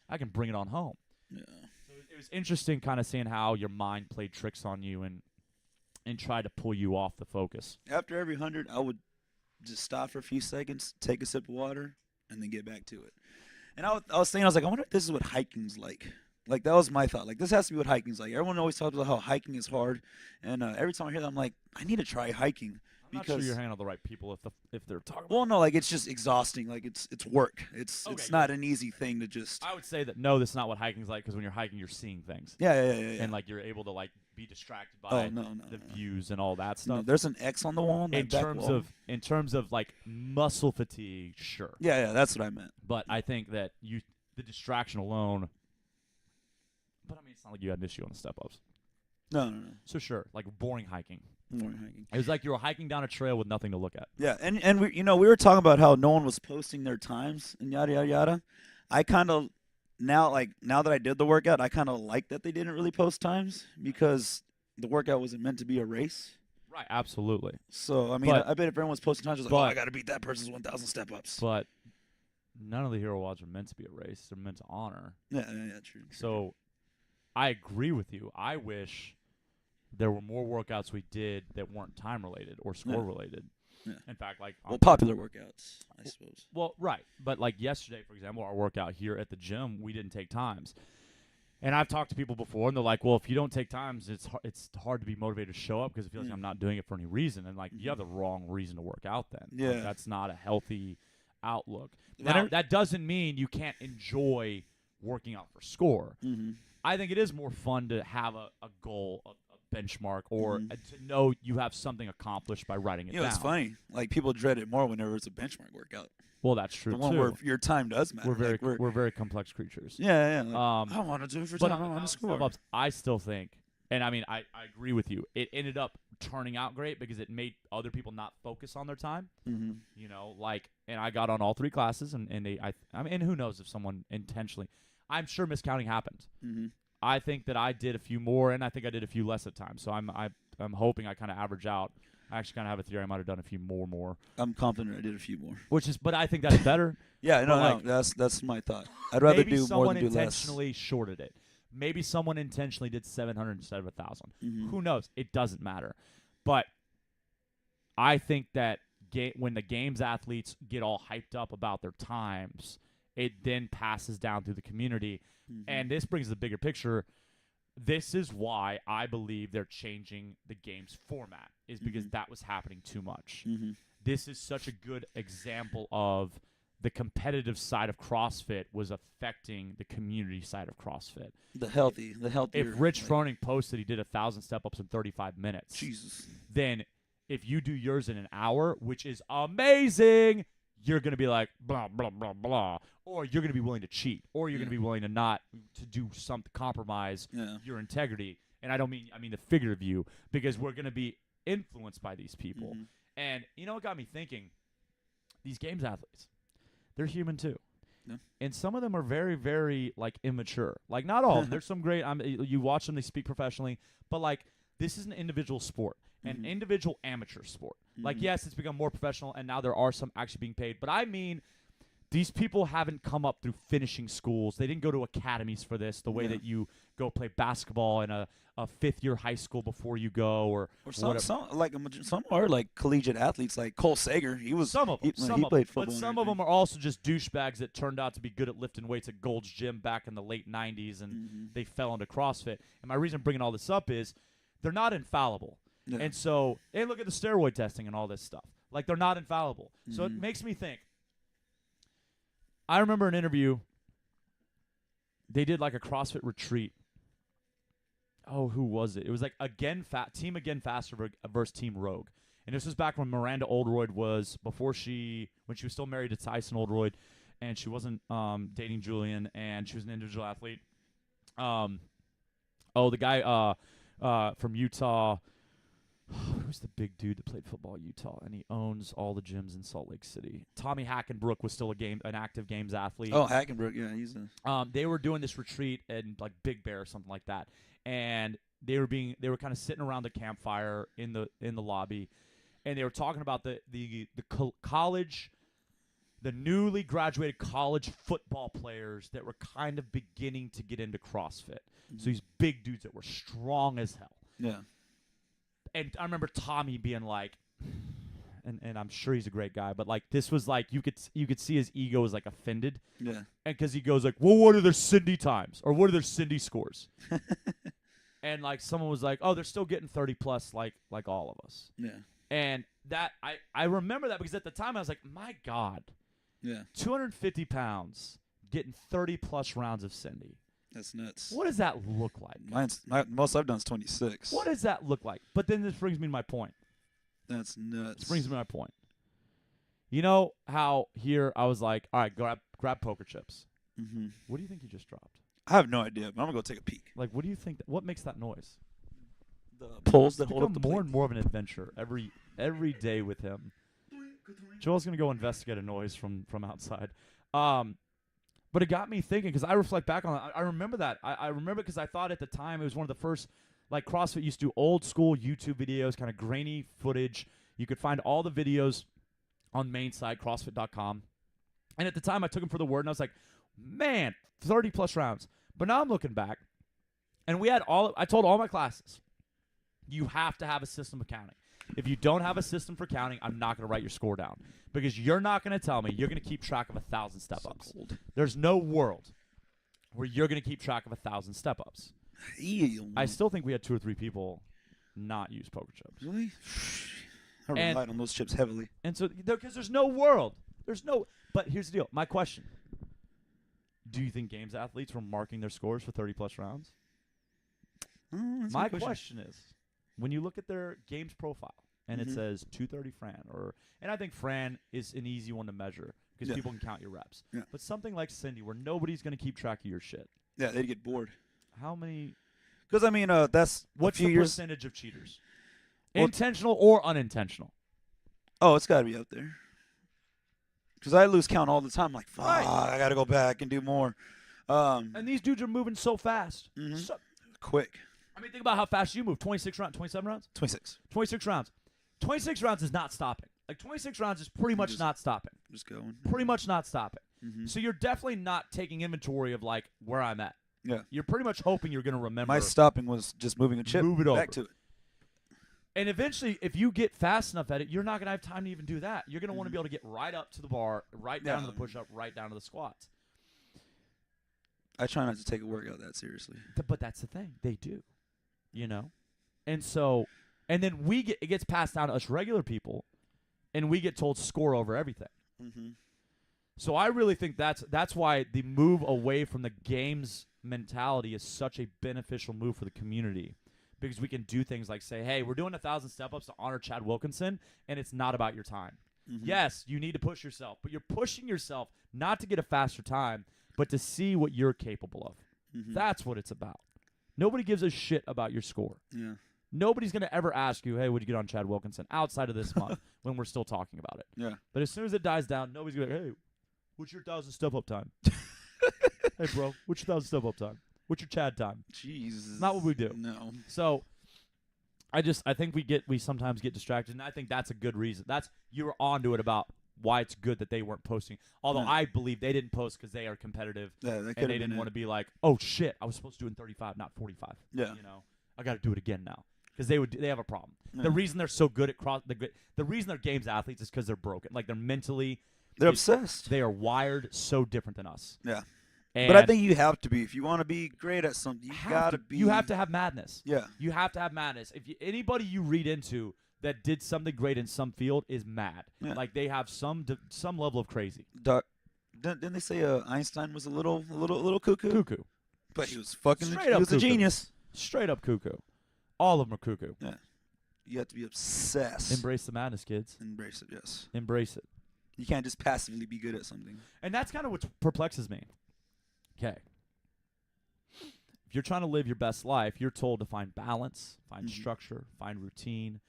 I can bring it on home. Yeah. So it was interesting kind of seeing how your mind played tricks on you and tried to pull you off the focus. After every 100, I would just stop for a few seconds, take a sip of water, and then get back to it. And I was thinking, I was like, I wonder if this is what hiking's like. Like, that was my thought. Like, this has to be what hiking's like. Everyone always talks about how hiking is hard. And every time I hear that, I'm like, I need to try hiking. I'm not sure you're hanging out with the right people if they're talking about. Well, no, like, it's just exhausting. Like, it's work. It's Okay, not an easy thing to just. I would say that no, that's not what hiking's like, because when you're hiking, you're seeing things. Yeah. And like you're able to like be distracted by the views and all that stuff. No, there's an X on the wall. On in that terms wall. in terms of like muscle fatigue, sure. Yeah, that's what I meant. But I think that the distraction alone. But I mean, it's not like you had an issue on the step ups. No. So sure, like boring hiking. More hiking. It was like you were hiking down a trail with nothing to look at. Yeah, and we we were talking about how no one was posting their times and yada yada yada. I kind of now that I did the workout, I kind of like that they didn't really post times because the workout wasn't meant to be a race. Right, absolutely. So I mean, I bet if everyone was posting times, it was like, I got to beat that person's 1,000 step ups. But none of the hero wads are meant to be a race; they're meant to honor. Yeah, true. So I agree with you. I wish there were more workouts we did that weren't time related or score related. Yeah. In fact, like popular workouts, I suppose. Well, right, but like yesterday, for example, our workout here at the gym, we didn't take times. And I've talked to people before, and they're like, "Well, if you don't take times, it's hard to be motivated to show up because it feels like I'm not doing it for any reason." And like, you have the wrong reason to work out. Then, yeah, like, that's not a healthy outlook. Now, that doesn't mean you can't enjoy working out for score. Mm-hmm. I think it is more fun to have a goal, a benchmark, or to know you have something accomplished by writing it down. It's funny. Like, people dread it more whenever it's a benchmark workout. Well, that's true, the one too. where your time does matter. We're very complex creatures. Yeah. Like, I want to do it for time. I want to score. I still think, and I mean, I agree with you. It ended up turning out great because it made other people not focus on their time. Mm-hmm. And I got on all three classes, and I mean, who knows if someone intentionally. I'm sure miscounting happened. Mm-hmm. I think that I did a few more, and I think I did a few less at times. So I'm hoping I kind of average out. I actually kind of have a theory I might have done a few more. I'm confident I did a few more. But I think that's better. Yeah, no, that's my thought. I'd rather do more than do less. Maybe someone intentionally shorted it. Maybe someone intentionally did 700 instead of 1,000. Mm-hmm. Who knows? It doesn't matter. But I think that when the games athletes get all hyped up about their times, it then passes down through the community. Mm-hmm. And this brings the bigger picture. This is why I believe they're changing the game's format, is because that was happening too much. Mm-hmm. This is such a good example of the competitive side of CrossFit was affecting the community side of CrossFit. The healthier. If Rich Froning posted he did 1,000 step-ups in 35 minutes, Jesus, then if you do yours in an hour, which is amazing, you're going to be like, blah, blah, blah, blah. Or you're going to be willing to cheat. Or you're going to be willing to do something, compromise your integrity. And I mean the figurative view, because we're going to be influenced by these people. Mm-hmm. And you know what got me thinking? These games athletes, they're human too. Yeah. And some of them are very, very, like, immature. Like, not all of them. There's some great, you watch them, they speak professionally. But, like, this is an individual sport. An individual amateur sport. Like, yes, it's become more professional, and now there are some actually being paid. But I mean, these people haven't come up through finishing schools. They didn't go to academies for this, the way that you go play basketball in a fifth-year high school before you go, or some some are like collegiate athletes, like Cole Sager. He was some of them, he played football. But some of them are also just douchebags that turned out to be good at lifting weights at Gold's Gym back in the late '90s, and they fell into CrossFit. And my reason I'm bringing all this up is they're not infallible, and so look at the steroid testing and all this stuff. Like, they're not infallible, so it makes me think. I remember an interview. They did like a CrossFit retreat. Oh, who was it? It was like Team Again Faster versus Team Rogue. And this was back when Miranda Oldroyd was, when she was still married to Tyson Oldroyd, and she wasn't dating Julian, and she was an individual athlete. The guy from Utah. Who's the big dude that played football at Utah, and he owns all the gyms in Salt Lake City? Tommy Hackenbrook was still an active games athlete. Oh, Hackenbrook, yeah, he's a. They were doing this retreat in like Big Bear or something like that, and they were kind of sitting around the campfire in the lobby, and they were talking about the college, the newly graduated college football players that were kind of beginning to get into CrossFit. So these big dudes that were strong as hell. Yeah. And I remember Tommy being like, and I'm sure he's a great guy, but like this was like you could see his ego was like offended. Yeah. And because he goes like, well, what are their Cindy times, or what are their Cindy scores? And like someone was like, oh, they're still getting 30 plus like all of us. Yeah. And that I remember that because at the time I was like, my God. Yeah. 250 pounds getting 30 plus rounds of Cindy. That's nuts. What does that look like? Most I've done is 26. What does that look like? But then this brings me to my point. That's nuts. This brings me to my point. You know how here I was like, all right, grab poker chips. Mm-hmm. What do you think you just dropped? I have no idea, but I'm gonna go take a peek. Like, what do you think? What makes that noise? The poles that hold up the more plate. and more of an adventure every day with him. Joel's gonna go investigate a noise from outside. But it got me thinking because I reflect back on it. I remember that. I remember because I thought at the time it was one of the first, like CrossFit used to do old school YouTube videos, kind of grainy footage. You could find all the videos on the main site, CrossFit.com. And at the time I took them for the word and I was like, man, 30 plus rounds. But now I'm looking back and I told all my classes, you have to have a system of counting. If you don't have a system for counting, I'm not going to write your score down because you're not going to tell me you're going to keep track of 1,000 step-ups. There's no world where you're going to keep track of 1,000 step-ups. I still think we had 2 or 3 people not use poker chips. Really? I relied on those chips heavily. And so, because there's no world. But here's the deal. My question. Do you think games athletes were marking their scores for 30-plus rounds? My question is, when you look at their games profile and it says 230 Fran, and I think Fran is an easy one to measure because people can count your reps. Yeah. But something like Cindy, where nobody's going to keep track of your shit. Yeah, they'd get bored. How many? Because that's what's the percentage of cheaters? Intentional or unintentional? Oh, it's got to be up there. Because I lose count all the time. I'm like, fuck, I got to go back and do more. And these dudes are moving so fast. So quick. I mean, think about how fast you move. 26 rounds, 27 rounds? 26. 26 rounds. 26 rounds is not stopping. Like, 26 rounds is pretty much not stopping. Just going. Pretty much not stopping. So you're definitely not taking inventory of, like, where I'm at. Yeah. You're pretty much hoping you're going to remember. My stopping was just moving a chip back to it. And eventually, if you get fast enough at it, you're not going to have time to even do that. You're going to want to be able to get right up to the bar, right down to the push-up, right down to the squats. I try not to take a workout that seriously. But that's the thing. They do. You know? And so, and then it gets passed down to us regular people, and we get told score over everything. So I really think that's why the move away from the games mentality is such a beneficial move for the community. Because we can do things like say, hey, we're doing 1,000 step-ups to honor Chad Wilkinson, and it's not about your time. Yes, you need to push yourself, but you're pushing yourself not to get a faster time, but to see what you're capable of. That's what it's about. Nobody gives a shit about your score. Yeah. Nobody's going to ever ask you, hey, what'd you get on Chad Wilkinson outside of this month when we're still talking about it. Yeah. But as soon as it dies down, nobody's going to be like, hey, what's your 1,000 step-up time? Hey, bro, what's your 1,000 step-up time? What's your Chad time? Jesus. Not what we do. No. So I think we sometimes get distracted, and I think that's a good reason. You were onto it about why it's good that they weren't posting. Although Yeah. I believe they didn't post because they are competitive Yeah, that and could they have didn't been want to it. be like, oh shit, I was supposed to do it in 35, not 45. Yeah. You know, I got to do it again now because they have a problem. Yeah. The reason they're so good at the reason they're games athletes is because they're broken. Like they're mentally, They're obsessed. they are wired so different than us. Yeah. And But I think you have to be if you want to be great at something. You gotta be. You have to have madness. Yeah. You have to have madness. If anybody you read into that did something great in some field is mad. Yeah. Like they have some level of crazy. Didn't they say Einstein was a little cuckoo? Cuckoo. But he was fucking. Straight He up was a cuckoo. genius. Straight up cuckoo. All of them are cuckoo. Yeah. You have to be obsessed. Embrace the madness, kids. Embrace it. Yes. Embrace it. You can't just passively be good at something. And that's kind of what perplexes me. Okay. If you're trying to live your best life, you're told to find balance, find structure, find routine,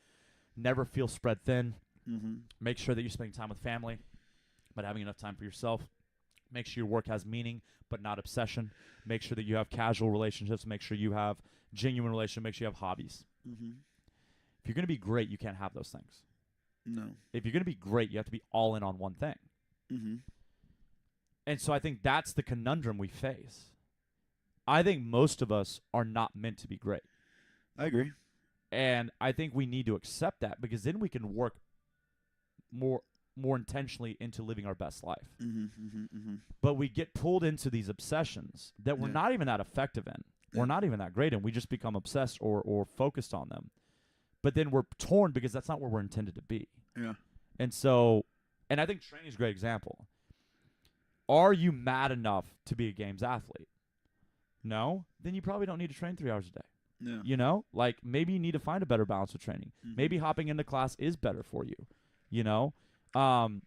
never feel spread thin. Mm-hmm. Make sure that you're spending time with family, but having enough time for yourself. Make sure your work has meaning, but not obsession. Make sure that you have casual relationships. Make sure you have genuine relationships. Make sure you have hobbies. Mm-hmm. If you're going to be great, you can't have those things. No. If you're going to be great, you have to be all in on one thing. Mm-hmm. And so I think that's the conundrum we face. I think most of us are not meant to be great. I agree. And I think we need to accept that because then we can work more intentionally into living our best life. Mm-hmm. Mm-hmm. Mm-hmm. But we get pulled into these obsessions that we're not even that effective in. Yeah. We're not even that great in. We just become obsessed or focused on them. But then we're torn because that's not where we're intended to be. Yeah. And so, and I think training is a great example. Are you mad enough to be a games athlete? No? Then you probably don't need to train 3 hours a day. Yeah. You know? Like, maybe you need to find a better balance with training. Mm-hmm. Maybe hopping into class is better for you. You know? If on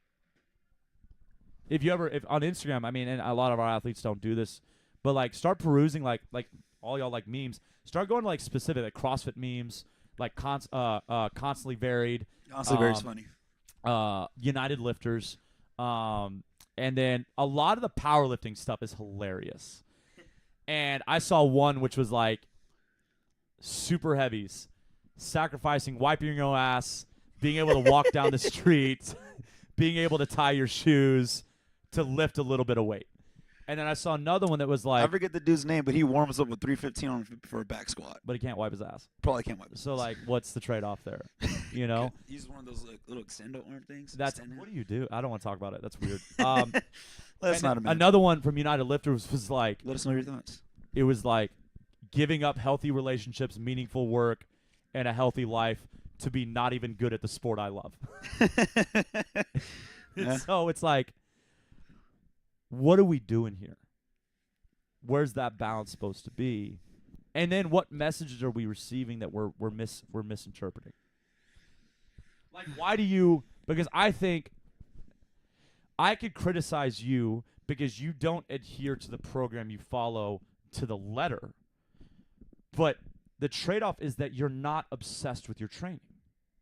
Instagram, I mean, and a lot of our athletes don't do this, but, like, start perusing, like all y'all like memes. Start going to, like, specific, like, CrossFit memes, like, constantly varied. Honestly, very funny. United lifters. And then a lot of the powerlifting stuff is hilarious. And I saw one which was like super heavies, sacrificing wiping your own ass, being able to walk down the street, being able to tie your shoes to lift a little bit of weight. And then I saw another one that was like, I forget the dude's name, but he warms up with 315 for a back squat. but he can't wipe his ass. Probably can't wipe his So ass. like, what's the trade-off there? You know, He's one of those like little extendo arm things. that's Extend what it. do you do? I don't want to talk about it. That's weird. That's not a minute. Another one from United Lifters was like, Let us know your thoughts. it was like giving up healthy relationships, meaningful work, and a healthy life to be not even good at the sport I love. Yeah. So it's like, what are we doing here? Where's that balance supposed to be? And then what messages are we receiving that we're misinterpreting? Like, why do you? Because I think I could criticize you because you don't adhere to the program you follow to the letter. But the trade-off is that you're not obsessed with your training.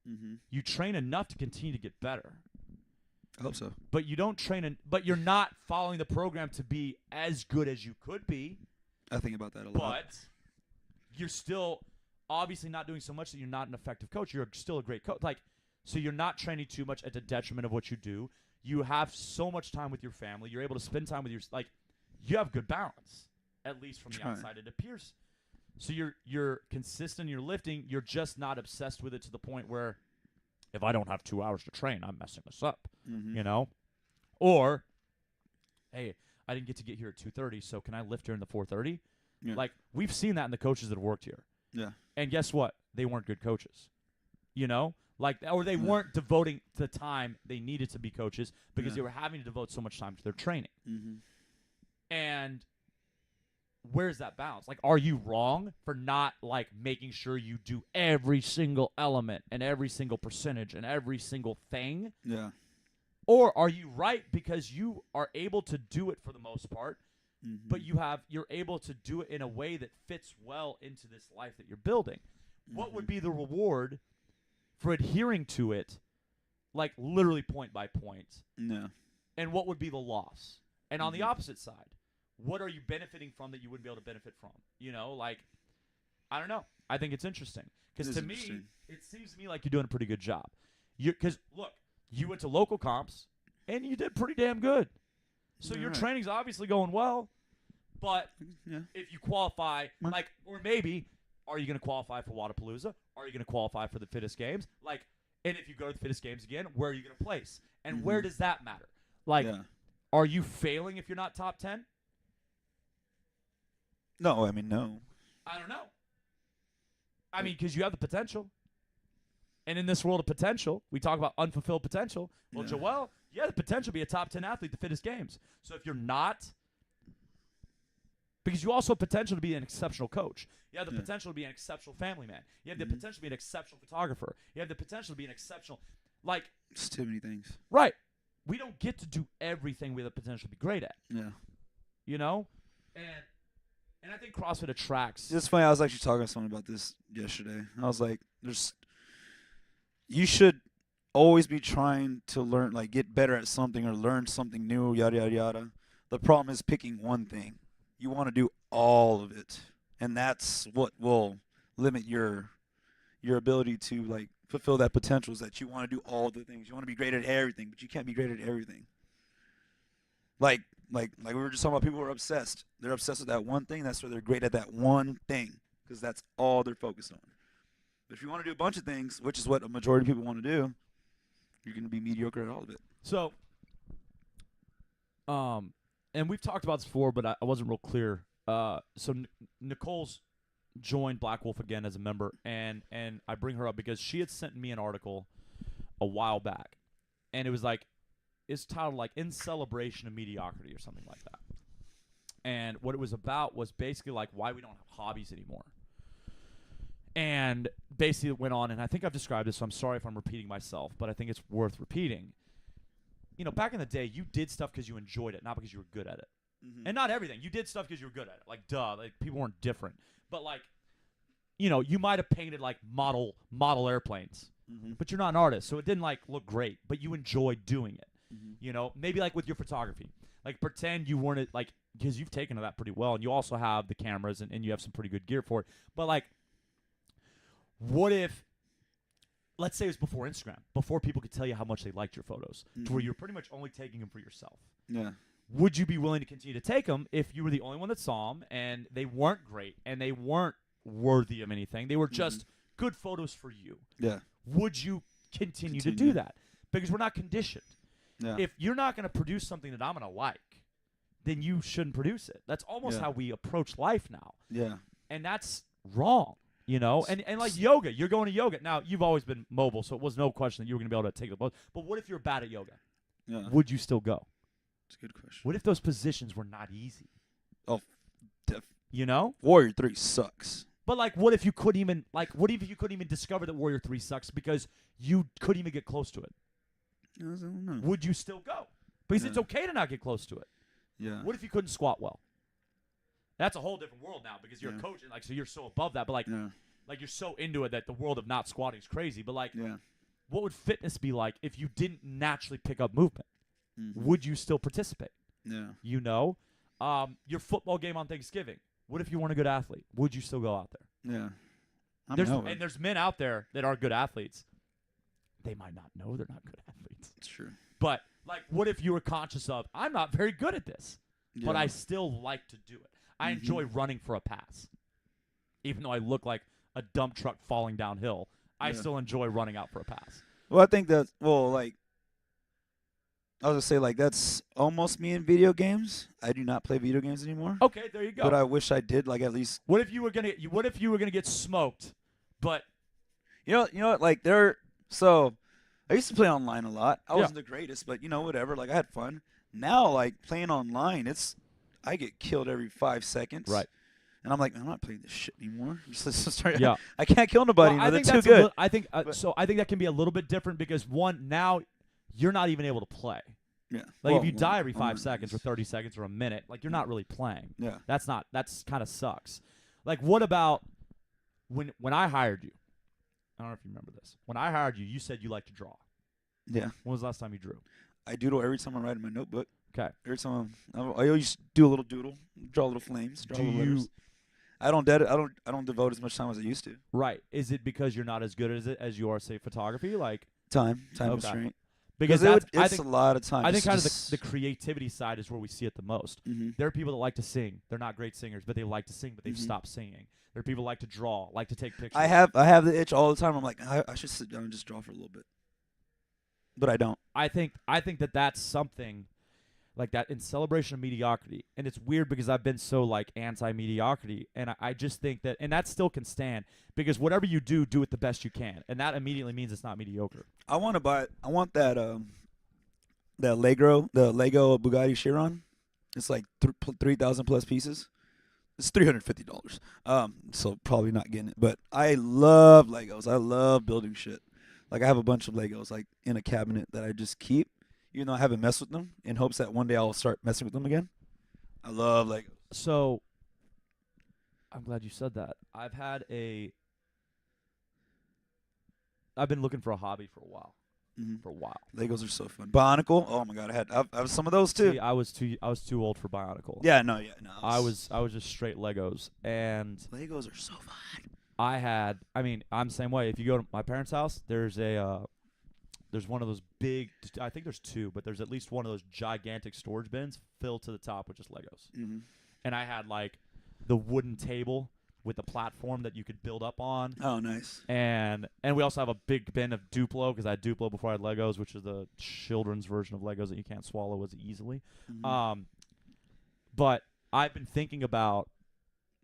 Mm-hmm. You train enough to continue to get better. I hope so. But you don't but you're not following the program to be as good as you could be. I think about that a lot. But you're still obviously not doing so much that you're not an effective coach. You're still a great coach. Like, so you're not training too much at the detriment of what you do. You have so much time with your family. You're able to spend time with you have good balance, at least from the outside it appears. So you're consistent in your lifting. You're just not obsessed with it to the point where if I don't have 2 hours to train, I'm messing this up. Mm-hmm. You know? Or, hey, I didn't get here at 2:30, so can I lift during the 4:30? Yeah. Like, we've seen that in the coaches that have worked here. Yeah. And guess what? They weren't good coaches. You know? Like, or they weren't devoting the time they needed to be coaches because they were having to devote so much time to their training. Mm-hmm. And where's that balance? Like, are you wrong for not, like, making sure you do every single element and every single percentage and every single thing? Yeah. Or are you right because you are able to do it for the most part, Mm-hmm. but you're able to do it in a way that fits well into this life that you're building? Mm-hmm. What would be the reward for adhering to it, like literally point by point? No. And what would be the loss? And on the Mhm. opposite side, what are you benefiting from that you wouldn't be able to benefit from? You know, like, I don't know. I think it's interesting. Because It to is me, interesting. it seems to me like you're doing a pretty good job. Because, look, you went to local comps. and you did pretty damn good. So your Alright. training's obviously going well, but Yeah. if you qualify, like, or maybe, are you going to qualify for Wadapalooza? Are you going to qualify for the fittest games? Like, and if you go to the fittest games again, where are you going to place? And where does that matter? Like, Yeah. are you failing if you're not top 10? No, I mean no. I don't know. I mean, because you have the potential. And in this world of potential, we talk about unfulfilled potential. Well, Yeah. Joel, you have the potential to be a top 10 athlete at the fittest games. So if you're not, because you also have potential to be an exceptional coach. You have the potential to be an exceptional family man. You have the potential to be an exceptional photographer. You have the potential to be an exceptional, like, It's too many things. right. We don't get to do everything we have the potential to be great at, Yeah. you know? And I think CrossFit attracts. It's funny. I was actually talking to someone about this yesterday. I was like, you should always be trying to learn, like, get better at something or learn something new, yada, yada, yada. The problem is picking one thing. You want to do all of it. And that's what will limit your ability to, like, fulfill that potential, is that you want to do all the things. You want to be great at everything, but you can't be great at everything. Like we were just talking about, people who are obsessed. They're obsessed with that one thing. That's why they're great at that one thing, because that's all they're focused on. But if you want to do a bunch of things, which is what a majority of people want to do, you're going to be mediocre at all of it. So, and we've talked about this before, but I wasn't real clear. So Nicole's joined Black Wolf again as a member, and I bring her up because she had sent me an article a while back, and it was like, it's titled like "In Celebration of Mediocrity" or something like that. And what it was about was basically like why we don't have hobbies anymore. And basically it went on, and I think I've described this, so I'm sorry if I'm repeating myself, but I think it's worth repeating. You know, back in the day, you did stuff because you enjoyed it, not because you were good at it. Mm-hmm. And not everything. You did stuff because you were good at it. Like, duh. Like, people weren't different. But, like, you know, you might have painted, like, model airplanes. Mm-hmm. But you're not an artist, so it didn't, like, look great. But you enjoyed doing it. Mm-hmm. You know? Maybe, like, with your photography. Like, pretend you weren't, like, because you've taken to that pretty well. And you also have the cameras, and you have some pretty good gear for it. But, like, what if, let's say it was before Instagram, before people could tell you how much they liked your photos, to where you're pretty much only taking them for yourself. Yeah. Would you be willing to continue to take them if you were the only one that saw them and they weren't great and they weren't worthy of anything? They were just good photos for you. Yeah. Would you continue to do that? Because we're not conditioned. Yeah. If you're not going to produce something that I'm going to like, then you shouldn't produce it. That's almost how we approach life now. Yeah. And that's wrong. You know, and like yoga, you're going to yoga. Now, you've always been mobile, so it was no question that you were going to be able to take the bus. But what if you're bad at yoga? Yeah. Would you still go? That's a good question. What if those positions were not easy? Oh, you know? Warrior 3 sucks. But, like, what if you couldn't even, discover that Warrior 3 sucks because you couldn't even get close to it? I don't know. Would you still go? Because it's okay to not get close to it. Yeah. What if you couldn't squat well? That's a whole different world now because you're a coach, and, like, so you're so above that. But, like, like, you're so into it that the world of not squatting is crazy. But, like, what would fitness be like if you didn't naturally pick up movement? Mm-hmm. Would you still participate? Yeah. You know? Your football game on Thanksgiving. What if you weren't a good athlete? Would you still go out there? Yeah. And there's men out there that are good athletes. They might not know they're not good athletes. It's true. But, like, what if you were conscious of, I'm not very good at this, but I still like to do it. I enjoy running for a pass. Even though I look like a dump truck falling downhill, I still enjoy running out for a pass. Well, I think that, like, I was going to say, like, that's almost me in video games. I do not play video games anymore. Okay, there you go. But I wish I did, like, at least. What if you were gonna get smoked, but You know what, like, so I used to play online a lot. I wasn't the greatest, but, whatever. Like, I had fun. Now, like, playing online, I get killed every 5 seconds. Right. And I'm like, I'm not playing this shit anymore. Yeah. I can't kill nobody. Well, I think they're that's too good. I think that can be a little bit different because one, now you're not even able to play. Yeah. Like, if you die every 5 seconds or 30 seconds or a minute, like, you're not really playing. Yeah. That's kind of sucks. Like, what about when I hired you? I don't know if you remember this. When I hired you, you said you like to draw. Yeah. When was the last time you drew? I doodle every time I write in my notebook. Okay. Every time I always do a little doodle, draw little flames, draw little letters. I don't devote as much time as I used to. Right. Is it because you're not as good at it as you are, say, photography? Like, Time constraint. Because I it's think a lot of time. I think kind of Just, the creativity side is where we see it the most. mm-hmm, There are people that like to sing. They're not great singers, but they like to sing, but they've mm-hmm. stopped singing. There are people that like to draw, like to take pictures. I have the itch all the time. I'm like, I should sit down and just draw for a little bit, but I don't. I think that that's something like that in celebration of mediocrity. And it's weird because I've been so like anti-mediocrity, and I just think that, and that still can stand, because whatever you do, do it the best you can, and that immediately means it's not mediocre. I want to buy. I want that Lego Bugatti Chiron. It's like 3,000 plus pieces. It's $350. So probably not getting it. But I love Legos. I love building shit. Like I have a bunch of Legos like in a cabinet that I just keep, even though I haven't messed with them, in hopes that one day I'll start messing with them again. I love Legos. So I'm glad you said that. I've been looking for a hobby for a while. Mm-hmm. For a while. Legos are so fun. Bionicle. Oh my god, I have some of those too. See, I was too old for Bionicle. Yeah, no. I was just straight Legos, and Legos are so fun. I'm the same way. If you go to my parents' house, there's one of those big, I think there's two, but there's at least one of those gigantic storage bins filled to the top with just Legos. Mm-hmm. And I had like the wooden table with the platform that you could build up on. Oh, nice. And we also have a big bin of Duplo, because I had Duplo before I had Legos, which is the children's version of Legos that you can't swallow as easily. Mm-hmm. But I've been thinking about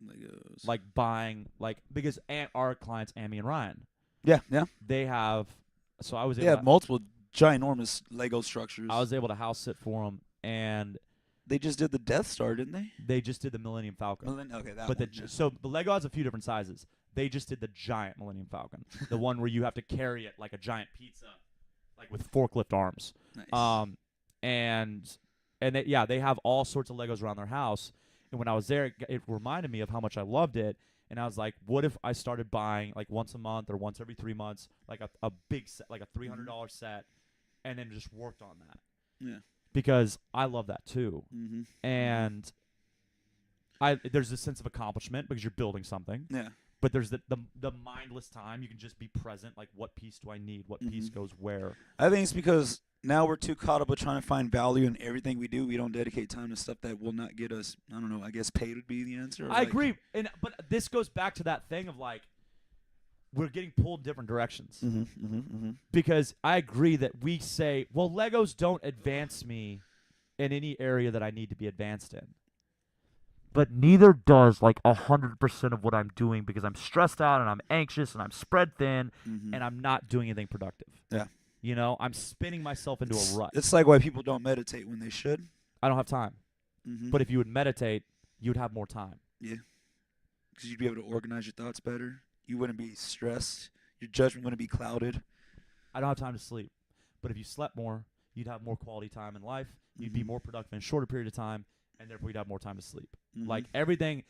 Legos. like buying, like, because our clients, Amy and Ryan, Yeah. they have, so I was They able have multiple ginormous Lego structures. I was able to house sit for them, and They just did the Death Star, didn't they? they just did the Millennium Falcon. Okay, that But one. Yeah. so the Lego has a few different sizes. They just did the giant Millennium Falcon, the one where you have to carry it like a giant pizza, like with forklift arms. Nice. And they have all sorts of Legos around their house. And when I was there, it reminded me of how much I loved it. And I was like, what if I started buying like once a month or once every 3 months, like a big set, like a $300 set, and then just worked on that. Yeah. Because I love that too. Mm-hmm. And there's this sense of accomplishment because you're building something. Yeah. But there's the mindless time. You can just be present. Like, what piece do I need? What piece goes where? I think it's because now we're too caught up with trying to find value in everything we do. We don't dedicate time to stuff that will not get us, I don't know, I guess paid would be the answer. I agree. But this goes back to that thing of like, we're getting pulled in different directions. Because I agree that we say, well, Legos don't advance me in any area that I need to be advanced in. But neither does like 100% of what I'm doing, because I'm stressed out and I'm anxious and I'm spread thin and I'm not doing anything productive. Yeah. You know, I'm spinning myself into a rut. It's like why people don't meditate when they should. I don't have time. Mm-hmm. But if you would meditate, you'd have more time. Yeah. Because you'd be able to organize your thoughts better. You wouldn't be stressed. Your judgment wouldn't be clouded. I don't have time to sleep. But if you slept more, you'd have more quality time in life. You'd be more productive in a shorter period of time, and therefore you'd have more time to sleep. Like everything,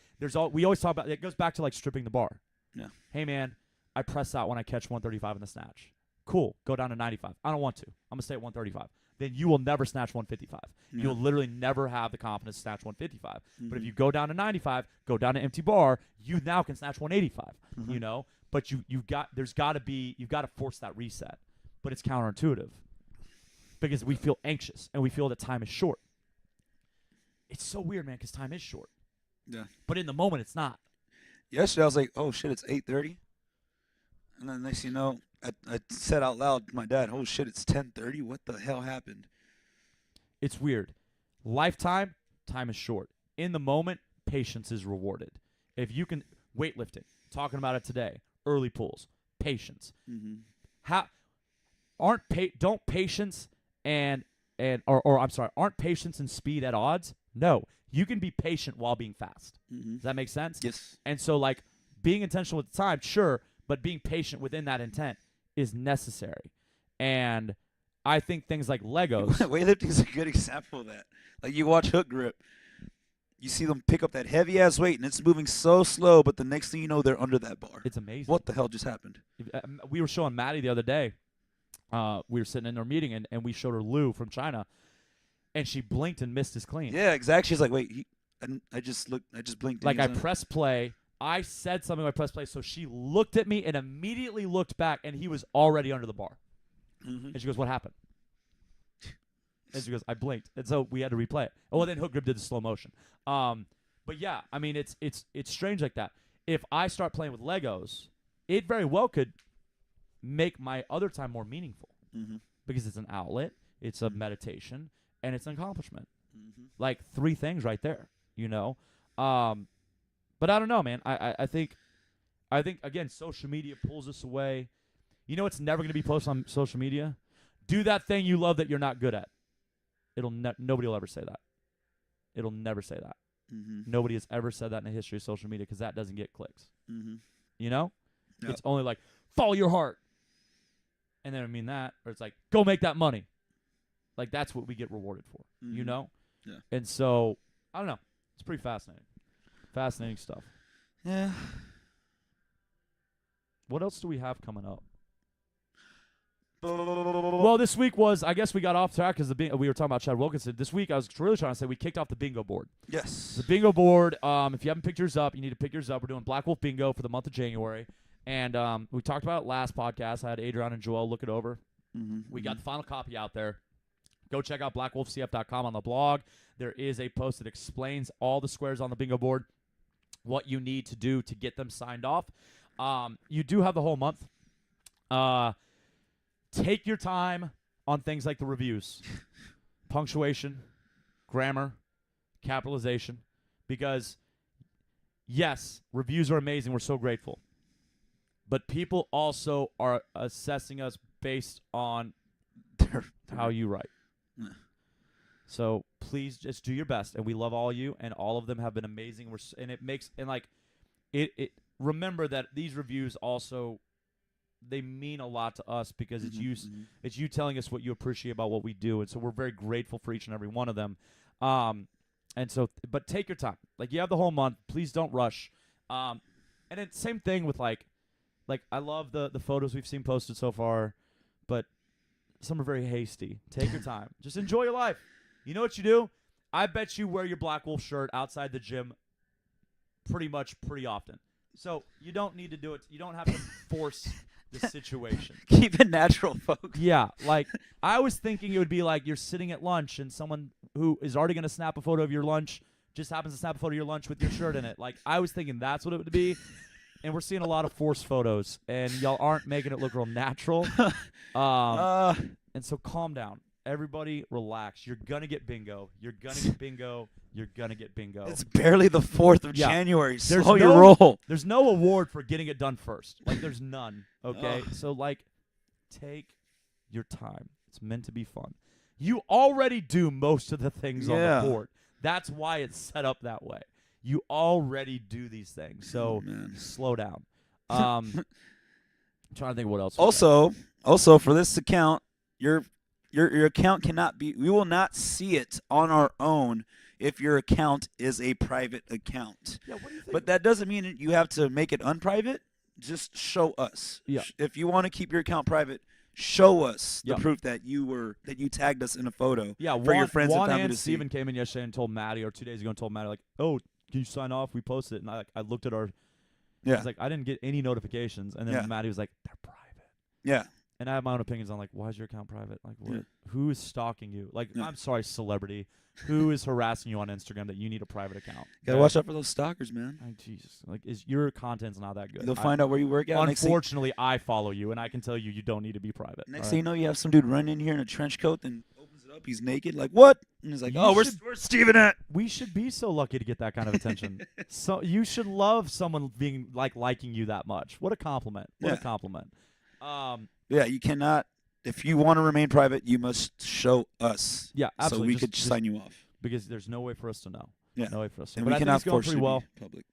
we always talk about, it goes back to like stripping the bar. Yeah. Hey man, I press out when I catch 135 in the snatch. Cool, go down to 95. I don't want to. I'm going to stay at 135. Then you will never snatch 155. Yeah. You'll literally never have the confidence to snatch 155. But if you go down to 95, go down to empty bar, you now can snatch 185. You know, but you've got to force that reset. But it's counterintuitive because we feel anxious and we feel that time is short. It's so weird, man, because time is short. Yeah. But in the moment, it's not. Yesterday I was like, oh shit, it's 8:30. And then next thing you know, I said out loud to my dad, oh shit, it's 10:30. What the hell happened? It's weird. Lifetime, time is short. In the moment, patience is rewarded. If you can, weightlifting, talking about it today, early pulls, patience. Don't patience aren't patience and speed at odds? No. You can be patient while being fast. Does that make sense? Yes. And so, like, being intentional with the time, sure, but being patient within that intent is necessary. And I think things like Legos. Weightlifting is a good example of that. Like, you watch hook grip. You see them pick up that heavy-ass weight, and it's moving so slow, but the next thing you know, they're under that bar. It's amazing. What the hell just happened? We were showing Maddie the other day. We were sitting in our meeting, and we showed her Lou from China, and she blinked and missed his clean. Yeah, exactly. She's like, wait, I just blinked. Like, I pressed play. I said something when I pressed play, so she looked at me and immediately looked back, and he was already under the bar. And she goes, what happened? And she goes, I blinked. And so we had to replay it. Oh, well, then Hook Grip did the slow motion. But yeah, I mean, it's strange like that. If I start playing with Legos, it very well could make my other time more meaningful because it's an outlet, it's a meditation, and it's an accomplishment. Like 3 things right there, you know. But I don't know, man. I think again, social media pulls us away. You know, it's never going to be posted on social media. Do that thing you love that you're not good at. Nobody will ever say that. It'll never say that. Nobody has ever said that in the history of social media because that doesn't get clicks. You know? Yep. It's only like, follow your heart. And then I mean that, or it's like, go make that money. Like, that's what we get rewarded for, you know? Yeah. And so, I don't know. It's pretty fascinating. Fascinating stuff. Yeah. What else do we have coming up? Well, this week was, I guess we got off track because we were talking about Chad Wilkinson. This week, I was really trying to say we kicked off the bingo board. Yes. The bingo board, if you haven't picked yours up, you need to pick yours up. We're doing Black Wolf Bingo for the month of January. And we talked about it last podcast. I had Adrian and Joel look it over. We got the final copy out there. Go check out blackwolfcf.com on the blog. There is a post that explains all the squares on the bingo board, what you need to do to get them signed off. You do have the whole month. Take your time on things like the reviews, punctuation, grammar, capitalization, because, yes, reviews are amazing. We're so grateful. But people also are assessing us based on how you write. So please just do your best, and we love all you, and all of them have been amazing. Remember that these reviews also, they mean a lot to us because it's you telling us what you appreciate about what we do, and so we're very grateful for each and every one of them. And so, but take your time. Like, you have the whole month. Please don't rush. And then same thing with like I love the photos we've seen posted so far, but some are very hasty. Take your time. Just enjoy your life. You know what you do? I bet you wear your Black Wolf shirt outside the gym pretty often. So you don't need to do it. You don't have to force the situation. Keep it natural, folks. Yeah, like I was thinking it would be like you're sitting at lunch and someone who is already going to snap a photo of your lunch just happens to snap a photo of your lunch with your shirt in it. Like, I was thinking that's what it would be. And we're seeing a lot of forced photos, and y'all aren't making it look real natural. And so calm down. Everybody relax. You're going to get bingo. You're going to get bingo. You're going to get bingo. It's barely the 4th of January. There's Slow your roll. There's no award for getting it done first. Like, there's none, okay? So, like, take your time. It's meant to be fun. You already do most of the things on the board. That's why it's set up that way. You already do these things, so slow down. I'm trying to think of what else. Also for this account, your account cannot be. We will not see it on our own if your account is a private account. Yeah, what do you think? But that doesn't mean you have to make it unprivate. Just show us. Yeah. If you want to keep your account private, show us the proof that you tagged us in a photo. Yeah, for your friends Juan and family and to see. Steven came in yesterday and told Maddie, or 2 days ago, and told Maddie, like, oh, can you sign off? We posted it. And I looked at our – I was like, I didn't get any notifications. And then Maddie was like, they're private. Yeah. And I have my own opinions on, like, why is your account private? Like, who is stalking you? Like, I'm sorry, celebrity. Who is harassing you on Instagram that you need a private account? Gotta watch out for those stalkers, man. Jesus. Like, your content's not that good. They'll find out where you work at. Unfortunately, I follow you, and I can tell you don't need to be private. Next thing you know, you have some dude run in here in a trench coat and opens it up. He's naked. Like, what? And he's like, where's Steven at? We should be so lucky to get that kind of attention. So you should love someone being liking you that much. What a compliment. What a compliment. Yeah, you cannot. If you want to remain private, you must show us. Yeah, absolutely. So we could sign you off. Because there's no way for us to know. Yeah. No way for us to know. And but we I cannot think it's going pretty well. Public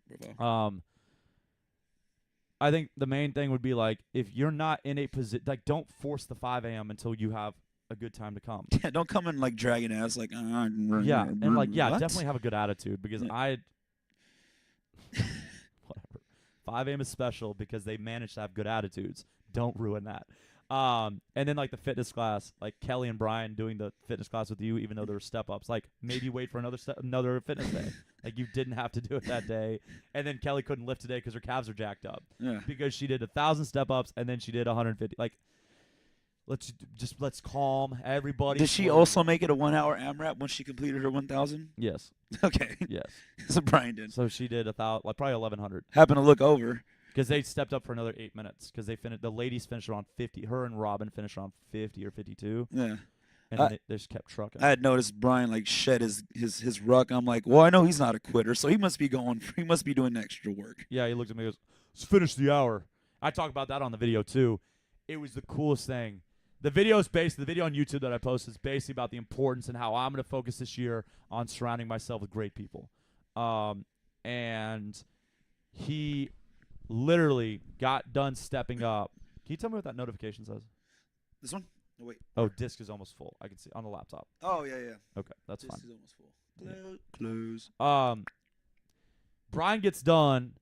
I think the main thing would be, like, if you're not in a position, like, don't force the 5 a.m. until you have a good time to come. Yeah, don't come in, like, dragging ass, like, and, like, definitely have a good attitude, because whatever. 5 a.m. is special because they manage to have good attitudes. Don't ruin that. And then, like, the fitness class, like Kelly and Brian doing the fitness class with you, even though there were step-ups. Like, maybe wait for another fitness day. Like, you didn't have to do it that day. And then Kelly couldn't lift today because her calves are jacked up. Yeah. Because she did 1,000 step-ups and then she did 150. Like, let's calm everybody. Did she slow also down. make it a 1 hour AMRAP when she completed her 1,000? Yes. Okay. Yes. So Brian did. So she did probably 1,100. Happened to look over. Because they stepped up for another 8 minutes. Because the ladies finished around 50. Her and Robin finished around 50 or 52, Yeah. and then they just kept trucking. I had noticed Brian like shed his ruck. I'm like, well, I know he's not a quitter, so he must be doing extra work. Yeah, he looked at me and goes, "Let's finish the hour." I talk about that on the video too. It was the coolest thing. The video on YouTube that I posted is basically about the importance and how I'm going to focus this year on surrounding myself with great people. And he literally got done stepping up. Can you tell me what that notification says? This one? Oh, wait. Oh, disk is almost full. I can see on the laptop. Oh, yeah. Okay, that's This fine. is almost full. Close. Brian gets done.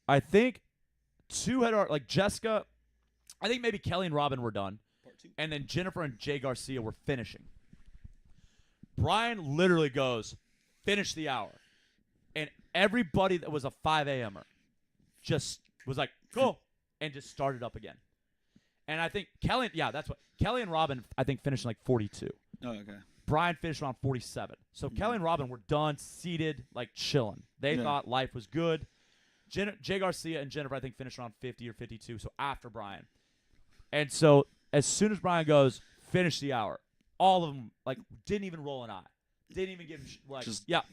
I think like Jessica, I think maybe Kelly and Robin were done. Part 2. And then Jennifer and Jay Garcia were finishing. Brian literally goes, finish the hour. And everybody that was a 5 a.m.er just was like, cool, and just started up again. And I think Kelly and Robin, I think, finished in like 42. Oh, okay. Brian finished around 47. So Kelly and Robin were done, seated, like chilling. They thought life was good. Jay Garcia and Jennifer, I think, finished around 50 or 52, so after Brian. And so as soon as Brian goes, finish the hour, all of them, like, didn't even roll an eye. Didn't even give him,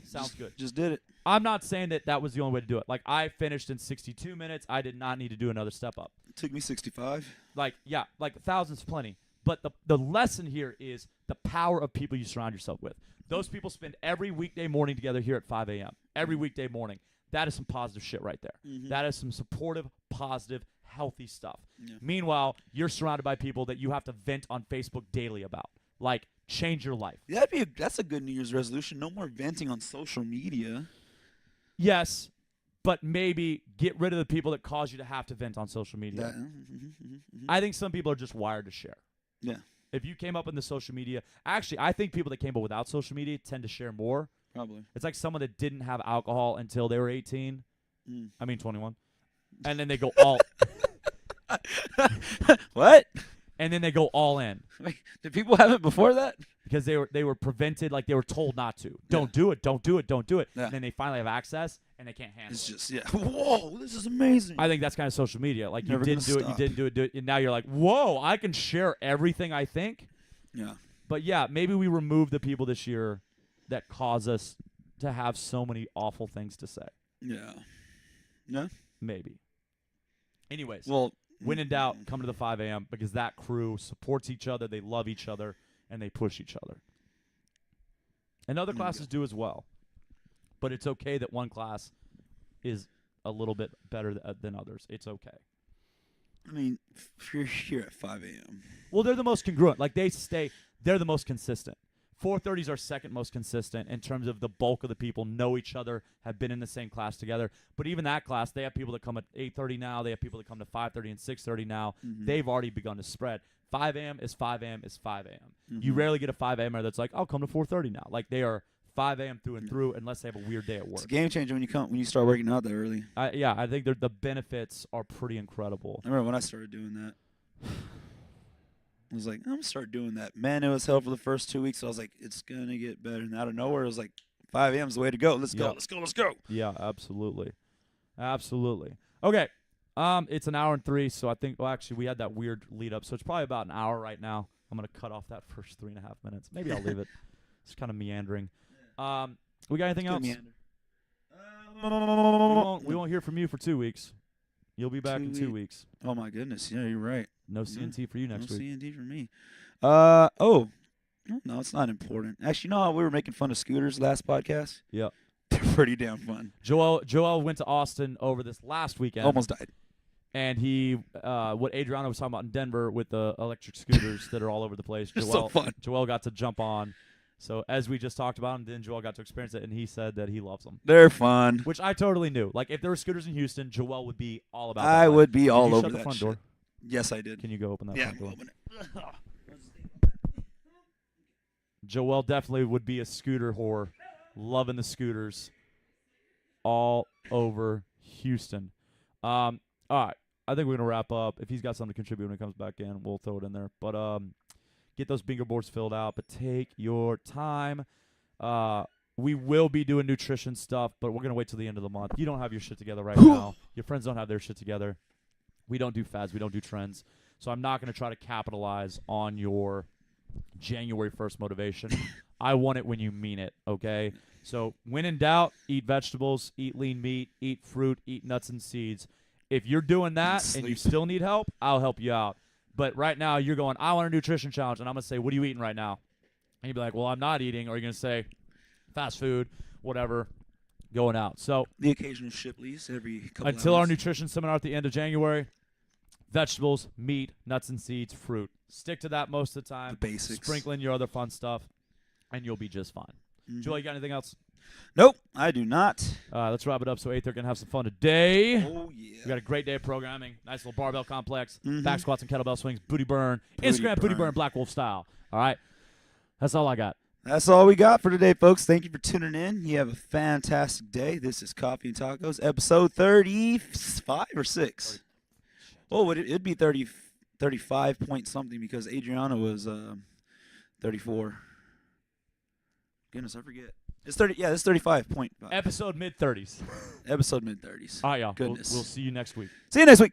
sounds good. Just did it. I'm not saying that was the only way to do it. Like, I finished in 62 minutes. I did not need to do another step up. It took me 65. Like 1,000's plenty. But the lesson here is the power of people you surround yourself with. Those people spend every weekday morning together here at 5 a.m. Every weekday morning. That is some positive shit right there. Mm-hmm. That is some supportive, positive, healthy stuff. Yeah. Meanwhile, you're surrounded by people that you have to vent on Facebook daily about. Like, change your life. That's a good New Year's resolution. No more venting on social media. Yes, but maybe get rid of the people that cause you to have to vent on social media. I think some people are just wired to share. Yeah. If you came up in the social media, actually, I think people that came up without social media tend to share more. Probably. It's like someone that didn't have alcohol until they were 18. I mean 21. And then they go all What? And then they go all in. Wait, did people have it before that? Because they were prevented, like they were told not to. Don't do it. Yeah. And then they finally have access and they can't handle It's it. just whoa, this is amazing. I think that's kind of social media. Like, Never you didn't do gonna it, and now you're like, whoa, I can share everything I think. Yeah. But yeah, maybe we remove the people this year that cause us to have so many awful things to say. Yeah. Yeah. Maybe. Anyways, Well, when in doubt, come to the 5 a.m. because that crew supports each other, they love each other, and they push each other. And other classes do as well. But it's okay that one class is a little bit better than others. It's okay. I mean, if you're here at 5 a.m. Well, they're the most congruent. Like, they're the most consistent. 4:30s are second most consistent in terms of the bulk of the people know each other, have been in the same class together. But even that class, they have people that come at 8:30 now. They have people that come to 5:30 and 6:30 now. Mm-hmm. They've already begun to spread. 5 a.m. is 5 a.m. is 5 a.m. Mm-hmm. You rarely get a 5 a.m.er that's like, I'll come to 4:30 now. Like, they are 5 a.m. through and through unless they have a weird day at work. It's a game changer when you start working out that early. I think the benefits are pretty incredible. I remember when I started doing that. I was like, I'm going to start doing that. Man, it was hell for the first 2 weeks. So I was like, it's going to get better. And out of nowhere, it was like, 5 a.m. is the way to go. Let's go. Yeah, absolutely. Absolutely. Okay. It's an hour and 3, so I think, well, actually, we had that weird lead up, so it's probably about an hour right now. I'm going to cut off that first 3.5 minutes. Maybe I'll leave it. It's kind of meandering. We got anything else? We won't hear from you for 2 weeks. You'll be back in 2 weeks. Oh, my goodness. Yeah, you're right. No CNT for you next week. No CNT for me. No, it's not important. Actually, you know how we were making fun of scooters last podcast? Yeah. They're pretty damn fun. Joel went to Austin over this last weekend. Almost died. And he, what Adriano was talking about in Denver with the electric scooters that are all over the place. They're so fun. Joel got to jump on. So as we just talked about, and then Joel got to experience it, and he said that he loves them. They're fun. Which I totally knew. Like, if there were scooters in Houston, Joel would be all about that. I would be all Did you over shut the that front shit. door? Yes, I did. Can you go open that front door? Open it. Joel definitely would be a scooter whore, loving the scooters all over Houston. All right. I think we're gonna wrap up. If he's got something to contribute when he comes back in, we'll throw it in there. But get those bingo boards filled out. But take your time. We will be doing nutrition stuff, but we're gonna wait till the end of the month. You don't have your shit together right now. Your friends don't have their shit together. We don't do fads. We don't do trends. So I'm not gonna try to capitalize on your January 1st motivation. I want it when you mean it. Okay. So when in doubt, eat vegetables, eat lean meat, eat fruit, eat nuts and seeds. If you're doing that and you still need help, I'll help you out. But right now you're going, I want a nutrition challenge, and I'm gonna say, what are you eating right now? And you'd be like, well, I'm not eating. Or you're gonna say, fast food, whatever, going out. So the occasional Shipley's every couple until our hours. nutrition seminar at the end of January, vegetables, meat, nuts and seeds, fruit. Stick to that most of the time. The basics. Sprinkle in your other fun stuff, and you'll be just fine. Mm-hmm. Joel, you got anything else? Nope, I do not. Let's wrap it up. So 8th, they're going to have some fun today. Oh, yeah. We got a great day of programming. Nice little barbell complex. Mm-hmm. Back squats and kettlebell swings. Booty burn. Instagram booty burn Black Wolf style. All right. That's all I got. That's all we got for today, folks. Thank you for tuning in. You have a fantastic day. This is Coffee and Tacos, episode 35 or 6. Oh, it'd be 35 point something because Adriana was 34. Goodness, I forget. It's 30. Yeah, it's 35.5. Episode mid-30s. Episode mid-30s. All right, y'all. Goodness. We'll see you next week. See you next week.